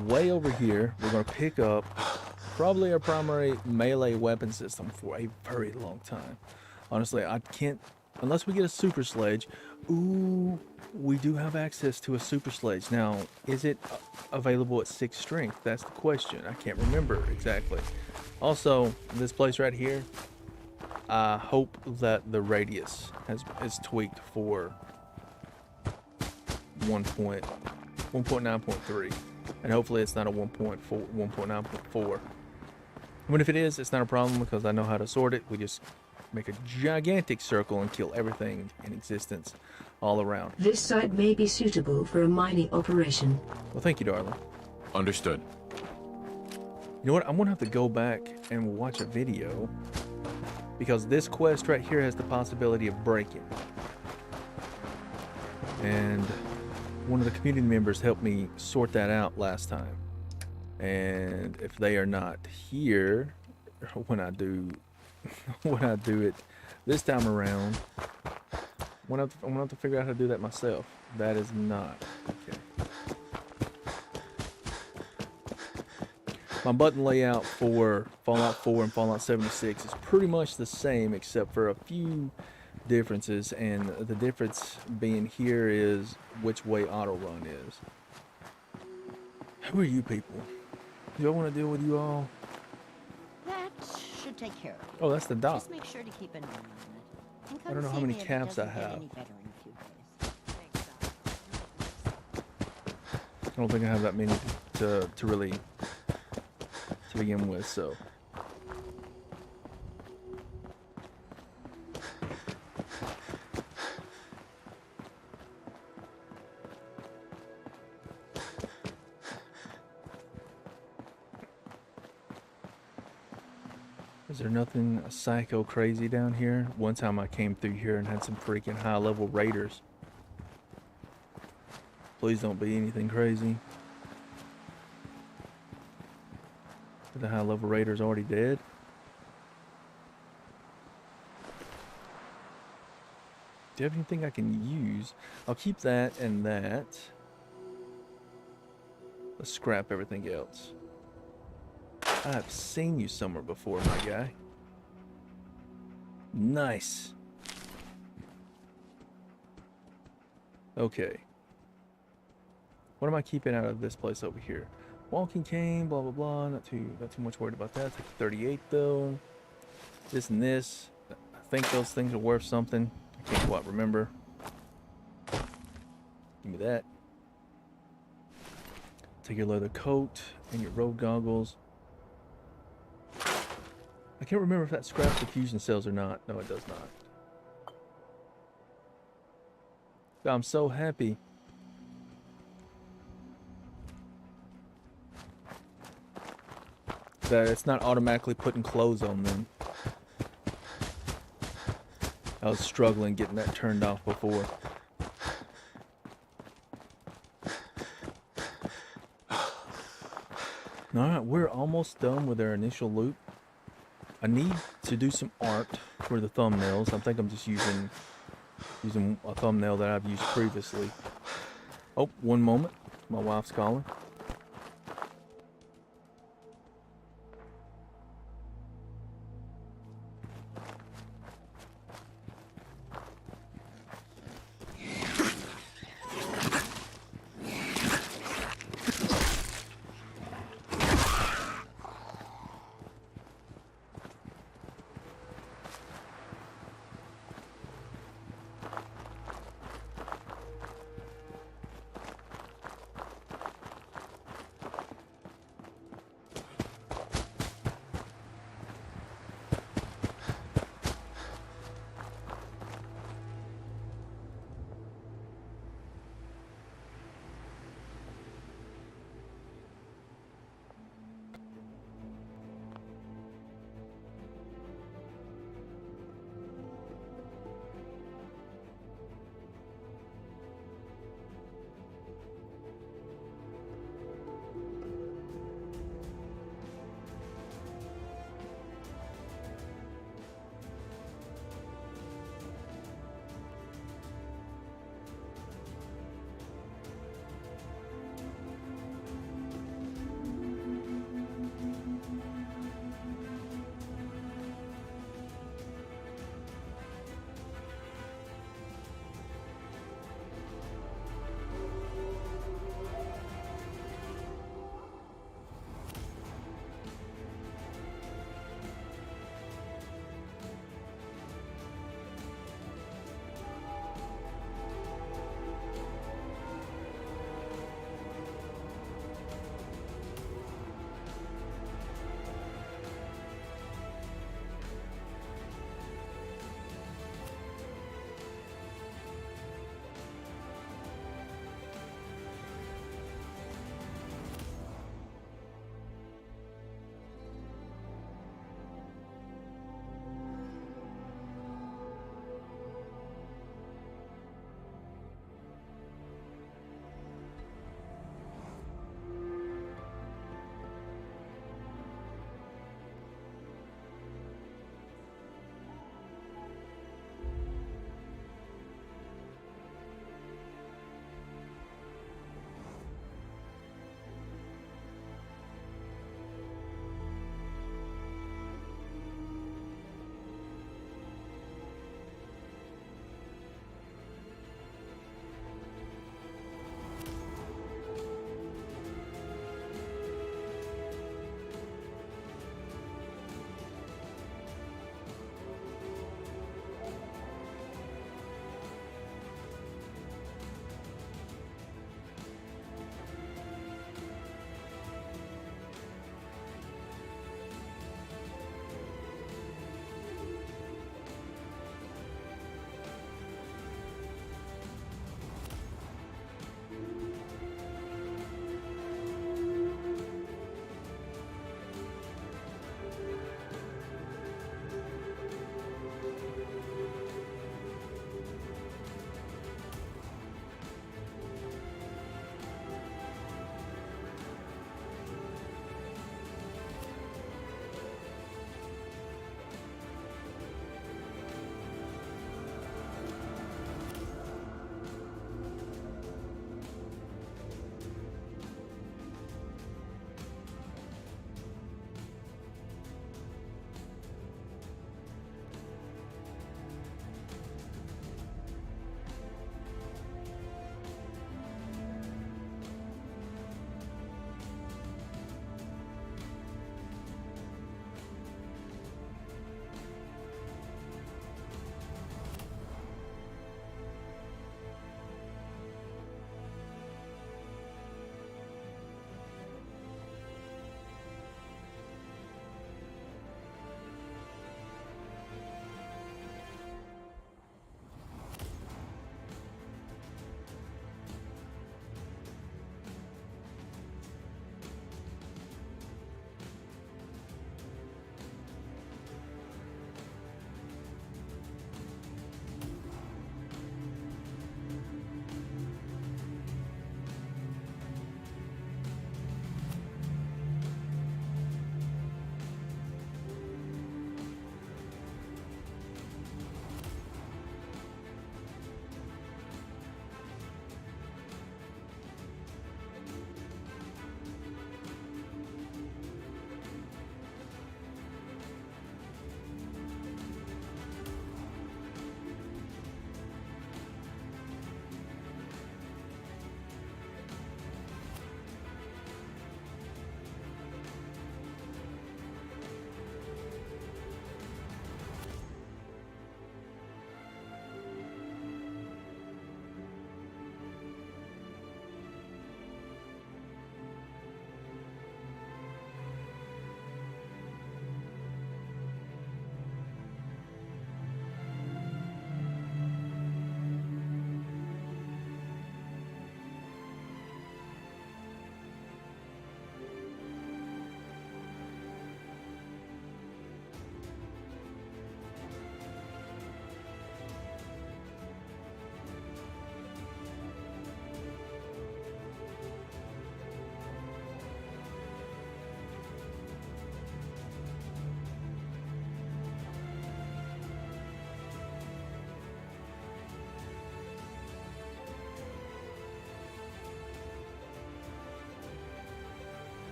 way over here. We're going to pick up probably our primary melee weapon system for a very long time. Honestly, I can't, unless we get a super sledge. Ooh, we do have access to a super sledge. Now, is it available at 6 strength? That's the question. I can't remember exactly. Also, this place right here, I hope that the radius is tweaked for 1.9.3, and hopefully it's not a 1.9.4. I mean, if it is, it's not a problem because I know how to sort it. We just make a gigantic circle and kill everything in existence all around. This site may be suitable for a mining operation. Well, thank you, darling. Understood. You know what? I'm gonna have to go back and watch a video because this quest right here has the possibility of breaking. And one of the community members helped me sort that out last time. And if they are not here when I do it this time around, I'm gonna have to figure out how to do that myself. That is not okay. My button layout for Fallout 4 and Fallout 76 is pretty much the same except for a few differences, and the difference being here is which way auto run is. Who are you people? Do I want to deal with you all? That should take care of it. Oh, that's the dock. Just make sure to keep an eye on it. And I don't know come how see many me if it caps I doesn't get have. any better in a few days. I don't think I have that many to really to begin with, so. Is there nothing psycho crazy down here? One time I came through here and had some freaking high level raiders. Please don't be anything crazy. Are the high level raiders already dead? Do you have anything I can use? I'll keep that and that. Let's scrap everything else. I've seen you somewhere before, my guy. Nice. Okay. What am I keeping out of this place over here? Walking cane, blah blah blah. Not too much worried about that. Take 38 though. This and this. I think those things are worth something. I can't quite remember. Give me that. Take your leather coat and your road goggles. I can't remember if that scraps the fusion cells or not. No, it does not. I'm so happy. That it's not automatically putting clothes on them. I was struggling getting that turned off before. Alright, we're almost done with our initial loop. I need to do some art for the thumbnails. I think I'm just using a thumbnail that I've used previously. Oh, one moment. My wife's calling.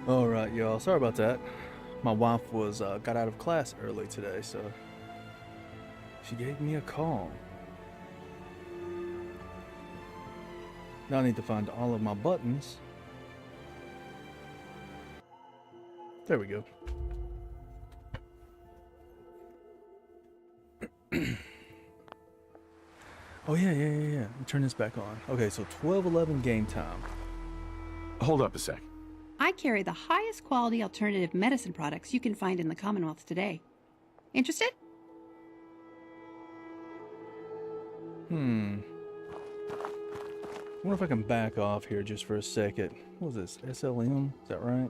All right, y'all. Sorry about that. My wife was got out of class early today, so she gave me a call. Now I need to find all of my buttons. There we go. Oh yeah. Let me turn this back on. Okay, so 12:11 game time. Hold up a sec. I carry the highest quality alternative medicine products you can find in the Commonwealth today. Interested? I wonder if I can back off here just for a second. What was this? SLM? Is that right?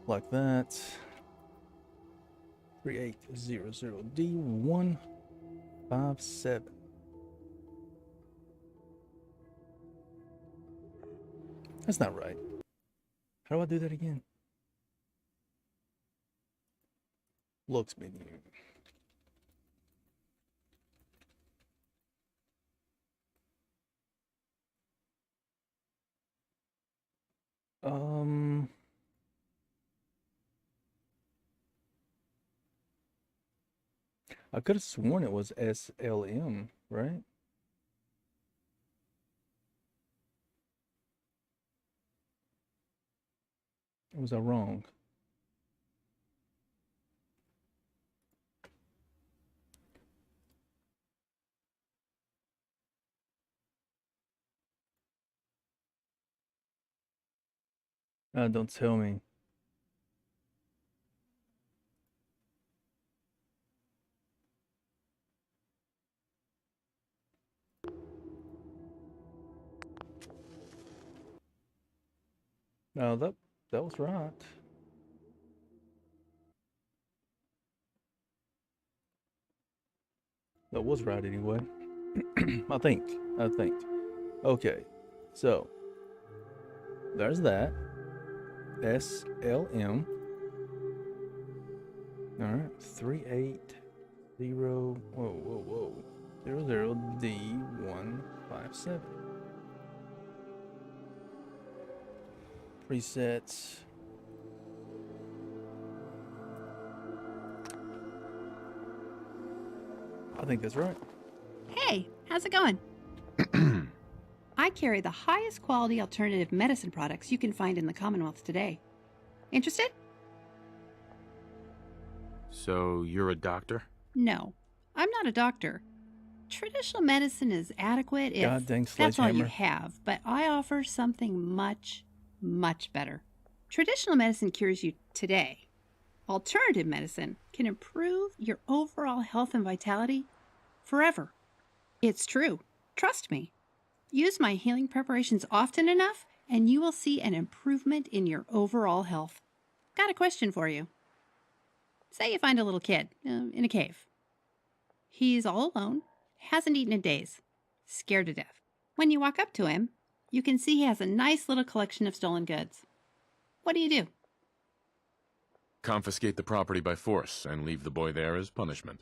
Like that. 3800D157. That's not right. How do I do that again? Looks menu. I could have sworn it was SLM, right? Or was I wrong? Don't tell me. No, that was right. That was right anyway. I think. Okay. So there's that. SLM. Alright. 380. Whoa. 00D157. Presets. I think that's right. Hey, how's it going? I carry the highest quality alternative medicine products you can find in the Commonwealth today. Interested? So you're a doctor? No, I'm not a doctor. Traditional medicine is adequate if God dang that's all you sledgehammer. have, but I offer something much, much better. Traditional medicine cures you today. Alternative medicine can improve your overall health and vitality forever. It's true. Trust me. Use my healing preparations often enough, and you will see an improvement in your overall health. Got a question for you. Say you find a little kid in a cave. He's all alone, hasn't eaten in days, scared to death. When you walk up to him, you can see he has a nice little collection of stolen goods. What do? Confiscate the property by force and leave the boy there as punishment.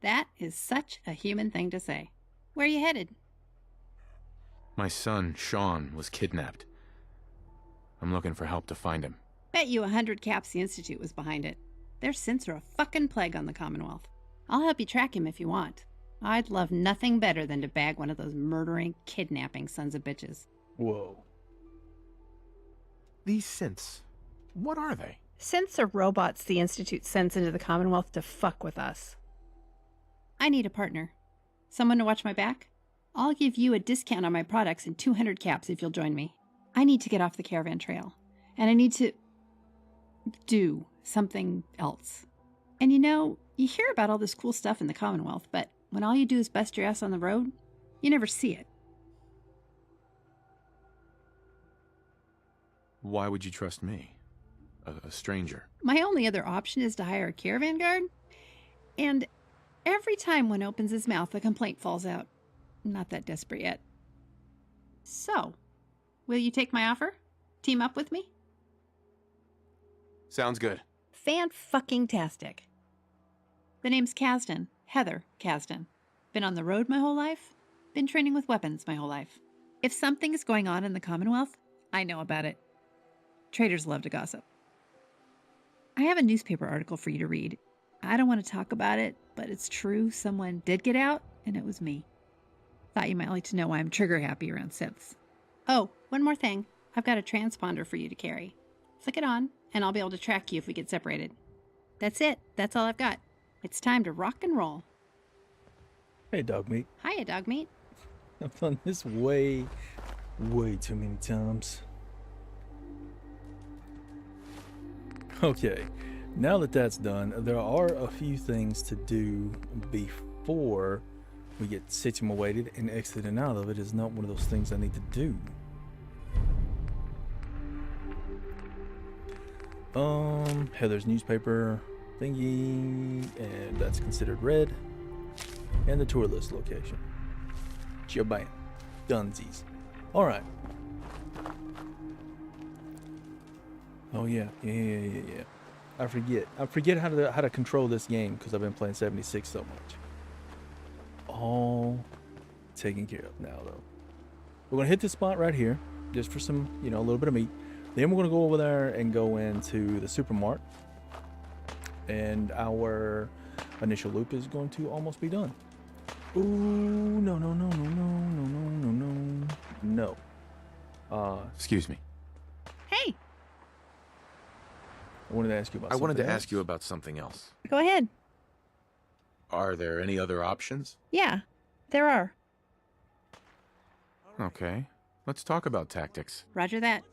That is such a human thing to say. Where are you headed? My son, Sean, was kidnapped. I'm looking for help to find him. Bet you 100 caps the Institute was behind it. Their synths are a fucking plague on the Commonwealth. I'll help you track him if you want. I'd love nothing better than to bag one of those murdering, kidnapping sons of bitches. Whoa. These synths, what are they? Synths are robots the Institute sends into the Commonwealth to fuck with us. I need a partner. Someone to watch my back? I'll give you a discount on my products and 200 caps if you'll join me. I need to get off the caravan trail. And I need to do something else. And you hear about all this cool stuff in the Commonwealth, but when all you do is bust your ass on the road, you never see it. Why would you trust me? A stranger? My only other option is to hire a caravan guard. And every time one opens his mouth, a complaint falls out. I'm not that desperate yet. So, will you take my offer? Team up with me? Sounds good. Fan-fucking-tastic. The name's Casdin. Heather Casdin. Been on the road my whole life. Been training with weapons my whole life. If something is going on in the Commonwealth, I know about it. Traders love to gossip. I have a newspaper article for you to read. I don't want to talk about it, but it's true. Someone did get out, and it was me. Thought you might like to know why I'm trigger happy around synths. Oh, one more thing. I've got a transponder for you to carry. Flick it on, and I'll be able to track you if we get separated. That's it. That's all I've got. It's time to rock and roll. Hey, dog meat. Hiya, dog meat. I've done this way too many times. Okay, now that that's done, there are a few things to do before we get situated, and exiting out of it is not one of those things I need to do. Heather's newspaper thingy, and that's considered red. And the tour list location. Jabam. Dunsies. Alright. Oh yeah. I forget how to control this game because I've been playing 76 so much. All taken care of now though. We're gonna hit this spot right here, just for some, a little bit of meat. Then we're gonna go over there and go into the supermarket. And our initial loop is going to almost be done. Ooh, no. Excuse me. Hey, I wanted to ask you about I wanted to something ask you else. about something else. go ahead. Are there any other options? Yeah, there are. Okay. Let's talk about tactics. Roger that.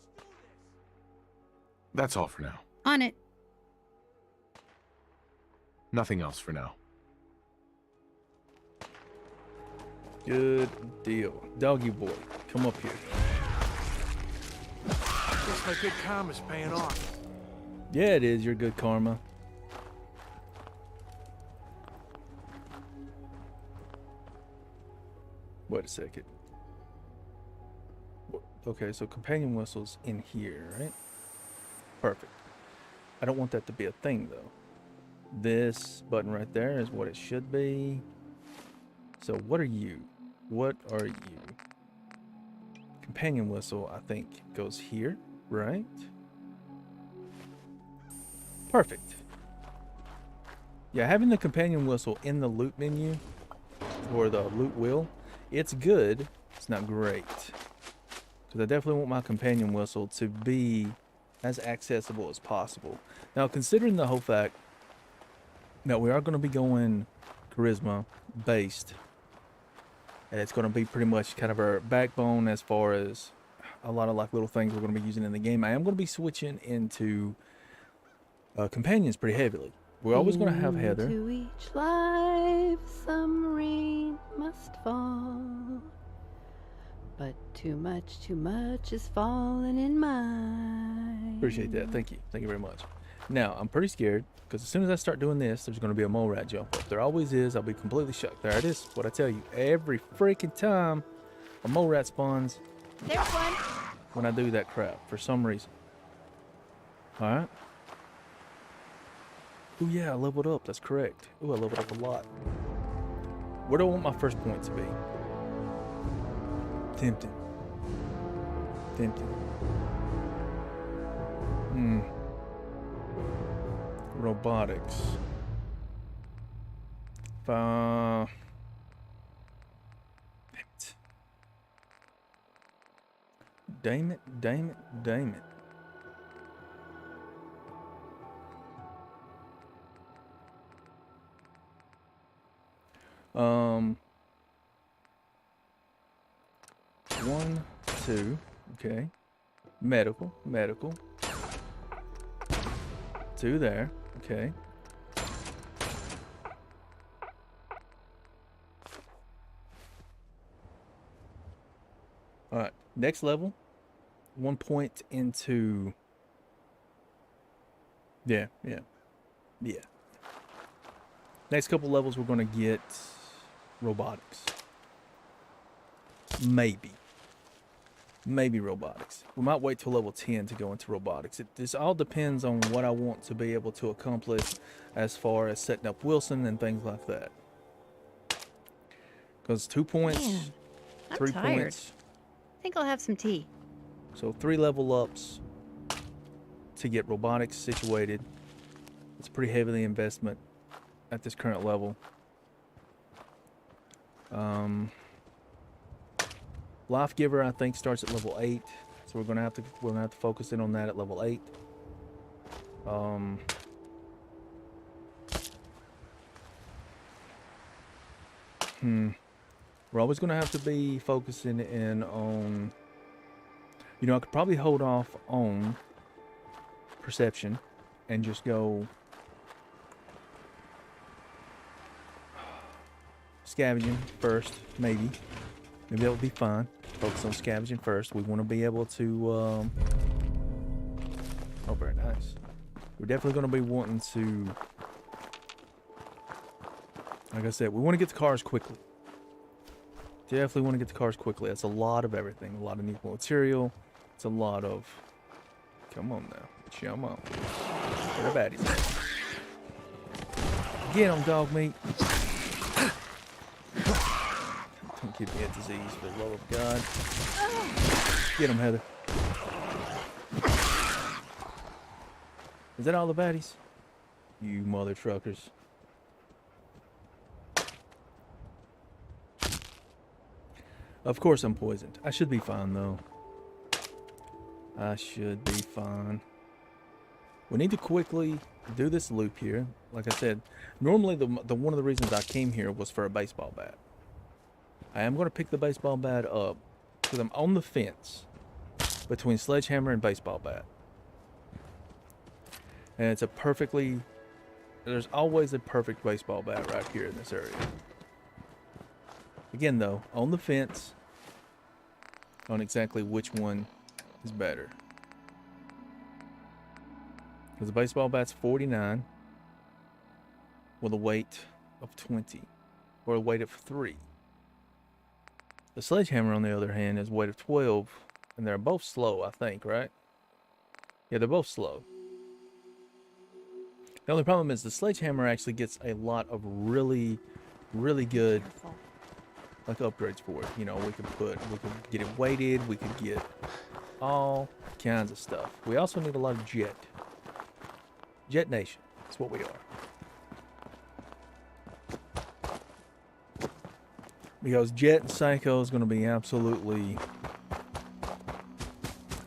That's all for now. On it. Nothing else for now. Good deal. Doggy boy, come up here. Guess my good karma's paying off. Yeah, it is. Your good karma. Wait a second. Okay, so companion whistle's in here, right? Perfect. I don't want that to be a thing, though. This button right there is what it should be. So what are you? What are you? Companion whistle, I think, goes here, right? Perfect. Yeah, having the companion whistle in the loot menu, or the loot wheel, it's good. It's not great. Because I definitely want my companion whistle to be as accessible as possible. Now, considering the whole fact that we are going to be going charisma based, and it's going to be pretty much kind of our backbone as far as a lot of like little things we're going to be using in the game, I am going to be switching into companions pretty heavily. We're always going to have Heather. Into each life some rain must fall, but too much is falling in mine. Appreciate that. Thank you very much. Now I'm pretty scared because as soon as I start doing this, there's going to be a mole rat jump up. There always is. I'll be completely shocked. There it is. What I tell you, every freaking time a mole rat spawns, There's one. when I do that crap for some reason. All right. Oh yeah, I leveled up. That's correct. Oh, I leveled up a lot. Where do I want my first point to be? Tempting. Robotics. Damn it. One, two, okay. Medical. Two there, okay. Alright, next level. 1 point into... Yeah. Next couple levels we're going to get robotics. Maybe robotics. We might wait till level 10 to go into robotics. This all depends on what I want to be able to accomplish as far as setting up Wilson and things like that. Because 2 points, Man, I'm 3 tired. points. I think I'll have some tea. So 3 level ups to get robotics situated. It's pretty heavily investment at this current level. Life Giver, I think, starts at level 8, so we're gonna have to focus in on that at level 8. We're always gonna have to be focusing in on. You know, I could probably hold off on perception and just go scavenging first, maybe. Maybe that would be fine. Focus on scavenging first. We want to be able to, oh, very nice. We're definitely going to be wanting to, like I said, we want to get the cars quickly. Definitely want to get the cars quickly. That's a lot of everything. A lot of new material. It's a lot of, come on now. Come on. Where the baddies at? Get them, dog meat. Don't give me a disease, for the love of God. Get him, Heather. Is that all the baddies? You mother truckers. Of course I'm poisoned. I should be fine, though. I should be fine. We need to quickly do this loop here. Like I said, normally the one of the reasons I came here was for a baseball bat. I am going to pick the baseball bat up because I'm on the fence between sledgehammer and baseball bat. And it's a perfectly... There's always a perfect baseball bat right here in this area. Again, though, on the fence on exactly which one is better. Because the baseball bat's 49 with a weight of 20 or a weight of 3. The sledgehammer, on the other hand, is a weight of 12, and they're both slow, I think, right? Yeah, they're both slow. The only problem is the sledgehammer actually gets a lot of really, really good like upgrades for it. You know, we could get it weighted, we could get all kinds of stuff. We also need a lot of jet. Jet Nation. That's what we are. Because Jet and Psycho is going to be absolutely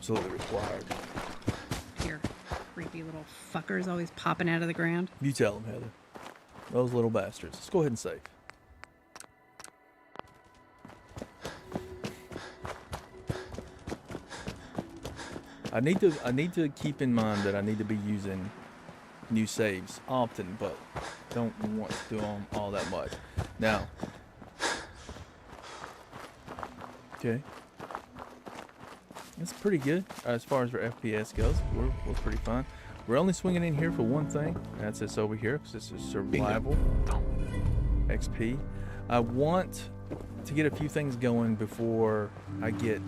required. Here, creepy little fuckers always popping out of the ground. You tell them, Heather. Those little bastards. Let's go ahead and save. I need to keep in mind that I need to be using new saves often, but don't want to do them all that much. Now, okay, that's pretty good as far as our FPS goes. We're pretty fine. We're only swinging in here for one thing. That's this over here, because this is survival. XP. I want to get a few things going before I get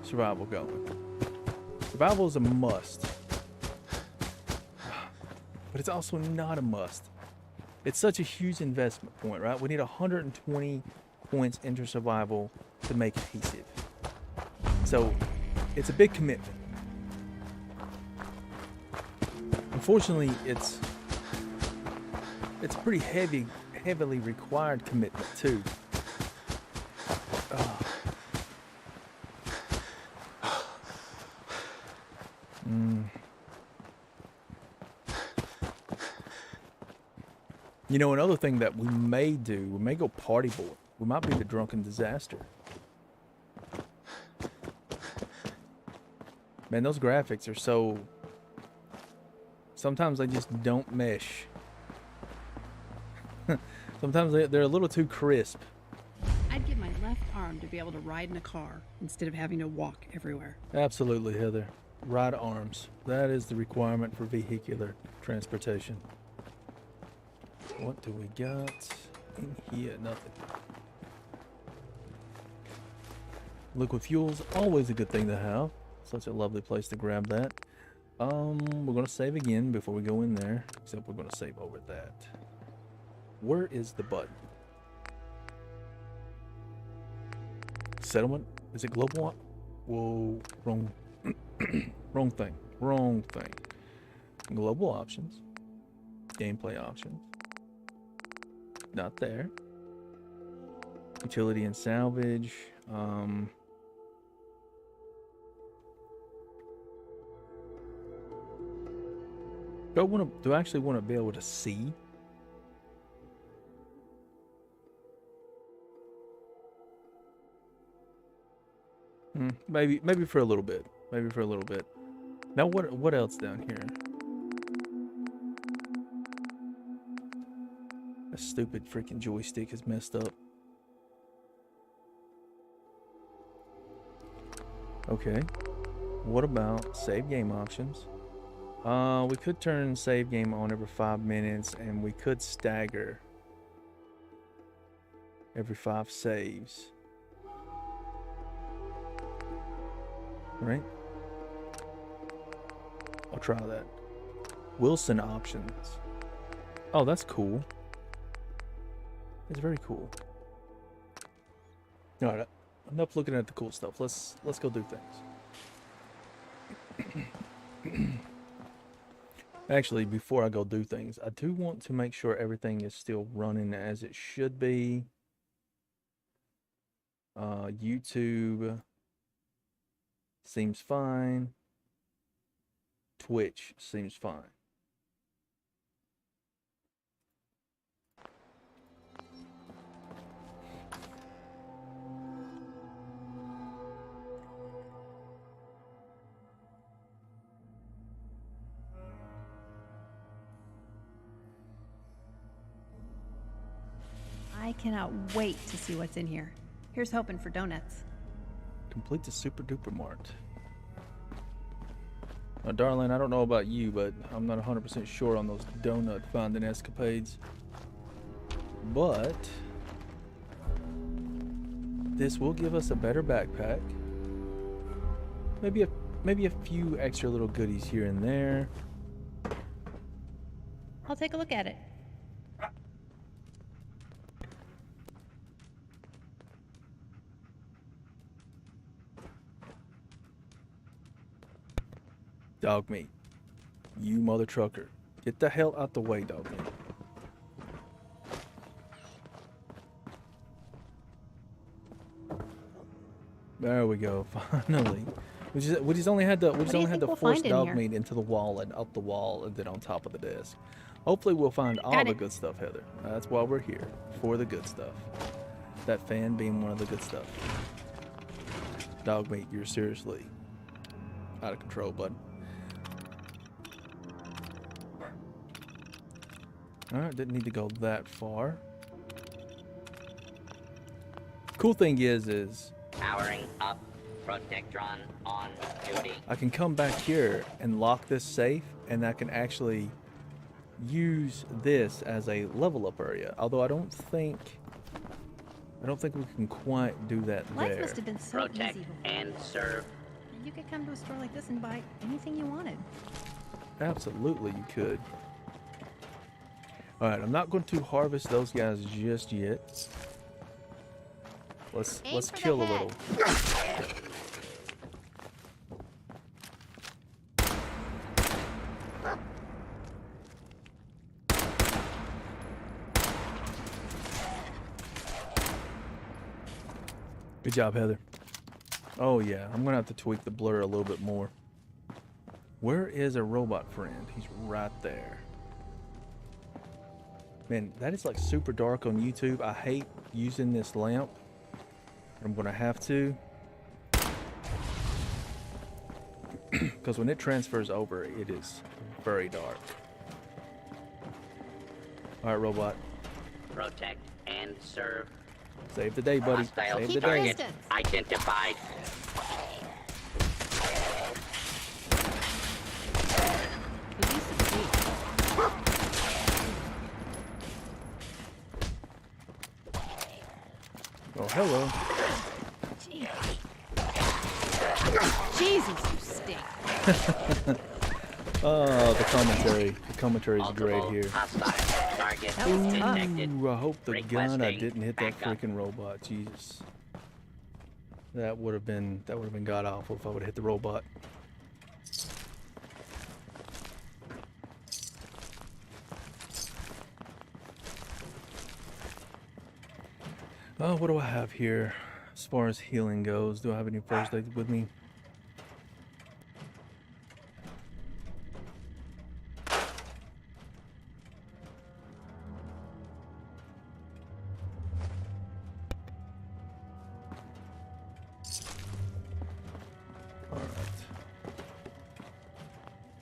survival going. Survival is a must, but it's also not a must. It's such a huge investment point, right? We need 120 points into survival to make adhesive. So it's a big commitment. Unfortunately, it's a pretty heavily required commitment too. You know, another thing that we may do, we may go party board. We might be the Drunken Disaster. Man, those graphics are so... Sometimes they just don't mesh. Sometimes they're a little too crisp. I'd give my left arm to be able to ride in a car instead of having to walk everywhere. Absolutely, Heather. Right arms. That is the requirement for vehicular transportation. What do we got in here? Nothing. Liquid fuel's always a good thing to have. Such a lovely place to grab that. We're gonna save again before we go in there. Except we're gonna save over that. Where is the button? Settlement? Is it global? Whoa, wrong, wrong thing, wrong thing. Global options, gameplay options. Not there. Utility and salvage. Do I actually want to be able to see? Maybe for a little bit. Maybe for a little bit. Now what else down here? A stupid freaking joystick is messed up. Okay. What about save game options? We could turn save game on every 5 minutes, and we could stagger every 5 saves. Right? I'll try that. Wilson options. Oh, that's cool. It's very cool. All right, enough looking at the cool stuff. Let's go do things. Actually, before I go do things, I do want to make sure everything is still running as it should be. YouTube seems fine. Twitch seems fine. I cannot wait to see what's in here. Here's hoping for donuts. Complete the Super Duper Mart. Now, darling, I don't know about you, but I'm not 100% sure on those donut finding escapades. But this will give us a better backpack. Maybe a few extra little goodies here and there. I'll take a look at it. Dog meat. You mother trucker. Get the hell out the way, dog meat. There we go. Finally. We just only had to force dog meat into the wall and up the wall and then on top of the desk. Hopefully we'll find all the good stuff, Heather. That's why we're here. For the good stuff. That fan being one of the good stuff. Dog meat, you're seriously out of control, bud. Alright, didn't need to go that far. Cool thing is powering up, Protectron on duty. I can come back here and lock this safe, and I can actually use this as a level up area. Although I don't think we can quite do that Life there. must have been so Protect easy. and serve. You could come to a store like this and buy anything you wanted. Absolutely, you could. All right, I'm not going to harvest those guys just yet. Let's kill a little. Good job, Heather. Oh yeah, I'm gonna have to tweak the blur a little bit more. Where is a robot friend? He's right there. Man, that is like super dark on YouTube. I hate using this lamp. I'm gonna have to. Because when it transfers over, it is very dark. Alright, robot. Protect and serve. Save the day, buddy. Hostile Save the target day. identified. Oh, hello. Jesus, you stink. Oh, the commentary. The commentary is great Multiple here. hostile target That was detected. Ooh, I hope the gun I Requesting didn't hit that backup. freaking robot. Jesus. That would have been god awful if I would have hit the robot. Oh, what do I have here as far as healing goes? Do I have any first aid with me?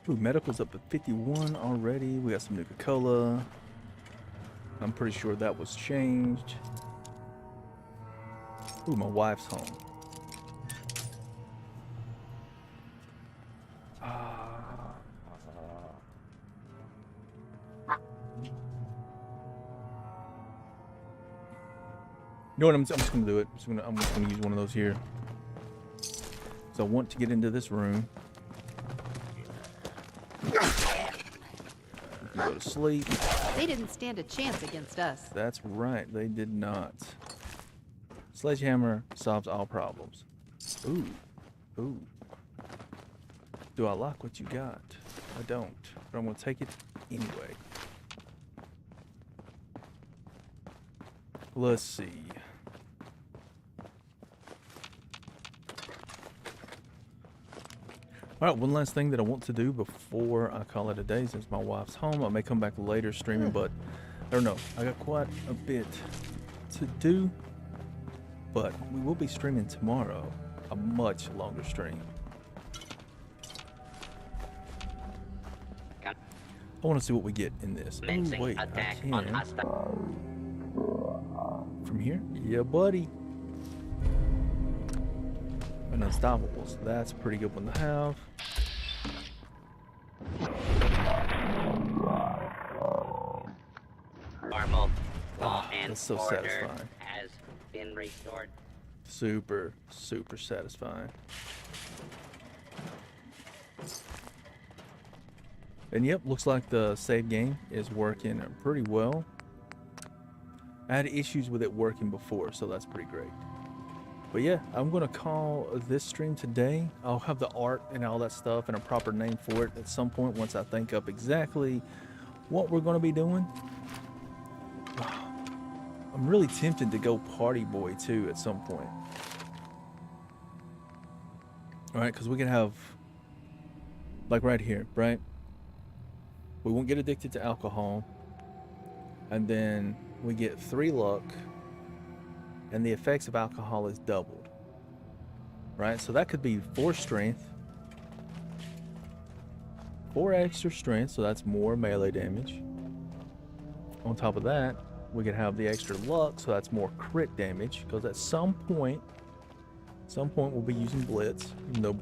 Ooh, medical's up to 51 already. We got some Nuka-Cola. I'm pretty sure that was changed. Ooh, my wife's home. You know what? I'm just gonna do it. I'm just gonna use one of those here. So I want to get into this room. Go to sleep. They didn't stand a chance against us. That's right, they did not. Sledgehammer solves all problems. Ooh, ooh. Do I like what you got? I don't, but I'm gonna take it anyway. Let's see. Alright, one last thing that I want to do before I call it a day, since my wife's home. I may come back later streaming, but I don't know. I got quite a bit to do, but we will be streaming tomorrow, a much longer stream. I want to see what we get in this. Oh, wait, I can. From here? Yeah, buddy. And Unstoppables. That's a pretty good one to have. Normal law and That's so order satisfying. has been restored. Super, super satisfying. And yep, looks like the save game is working pretty well. I had issues with it working before, so that's pretty great. But yeah, I'm gonna call this stream today. I'll have the art and all that stuff and a proper name for it at some point once I think up exactly what we're gonna be doing. I'm really tempted to go Party Boy too at some point. Alright, because we can have, like right here, right? We won't get addicted to alcohol. And then we get 3 luck. And the effects of alcohol is doubled. Right? So that could be 4 strength. 4 extra strength, so that's more melee damage. On top of that, we could have the extra luck, so that's more crit damage. Because at some point we'll be using Blitz. Even though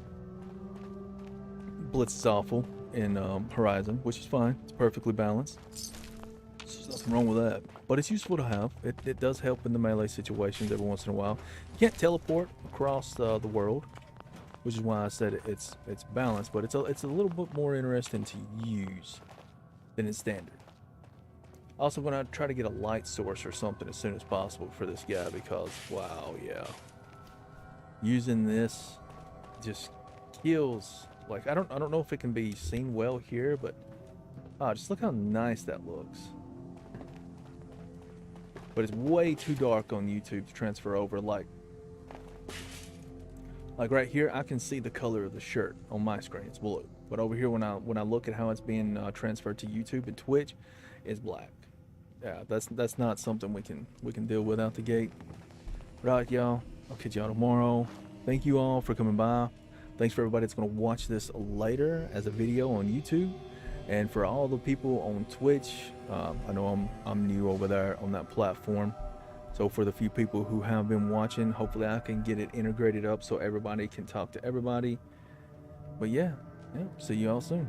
Blitz is awful in Horizon, which is fine. It's perfectly balanced. There's nothing wrong with that. But it's useful to have. It does help in the melee situations every once in a while. You can't teleport across the world, which is why I said it's balanced. But it's a little bit more interesting to use than in standard. Also going to try to get a light source or something as soon as possible for this guy because, wow, yeah. Using this just kills. Like, I don't know if it can be seen well here, but just look how nice that looks. But it's way too dark on YouTube to transfer over. Like right here, I can see the color of the shirt on my screen. It's blue. But over here, when I look at how it's being transferred to YouTube and Twitch, it's black. Yeah, that's not something we can deal with out the gate. Right, y'all. I'll catch y'all tomorrow. Thank you all for coming by. Thanks for everybody that's going to watch this later as a video on YouTube. And for all the people on Twitch, I know I'm new over there on that platform. So for the few people who have been watching, hopefully I can get it integrated up so everybody can talk to everybody. But yeah, see you all soon.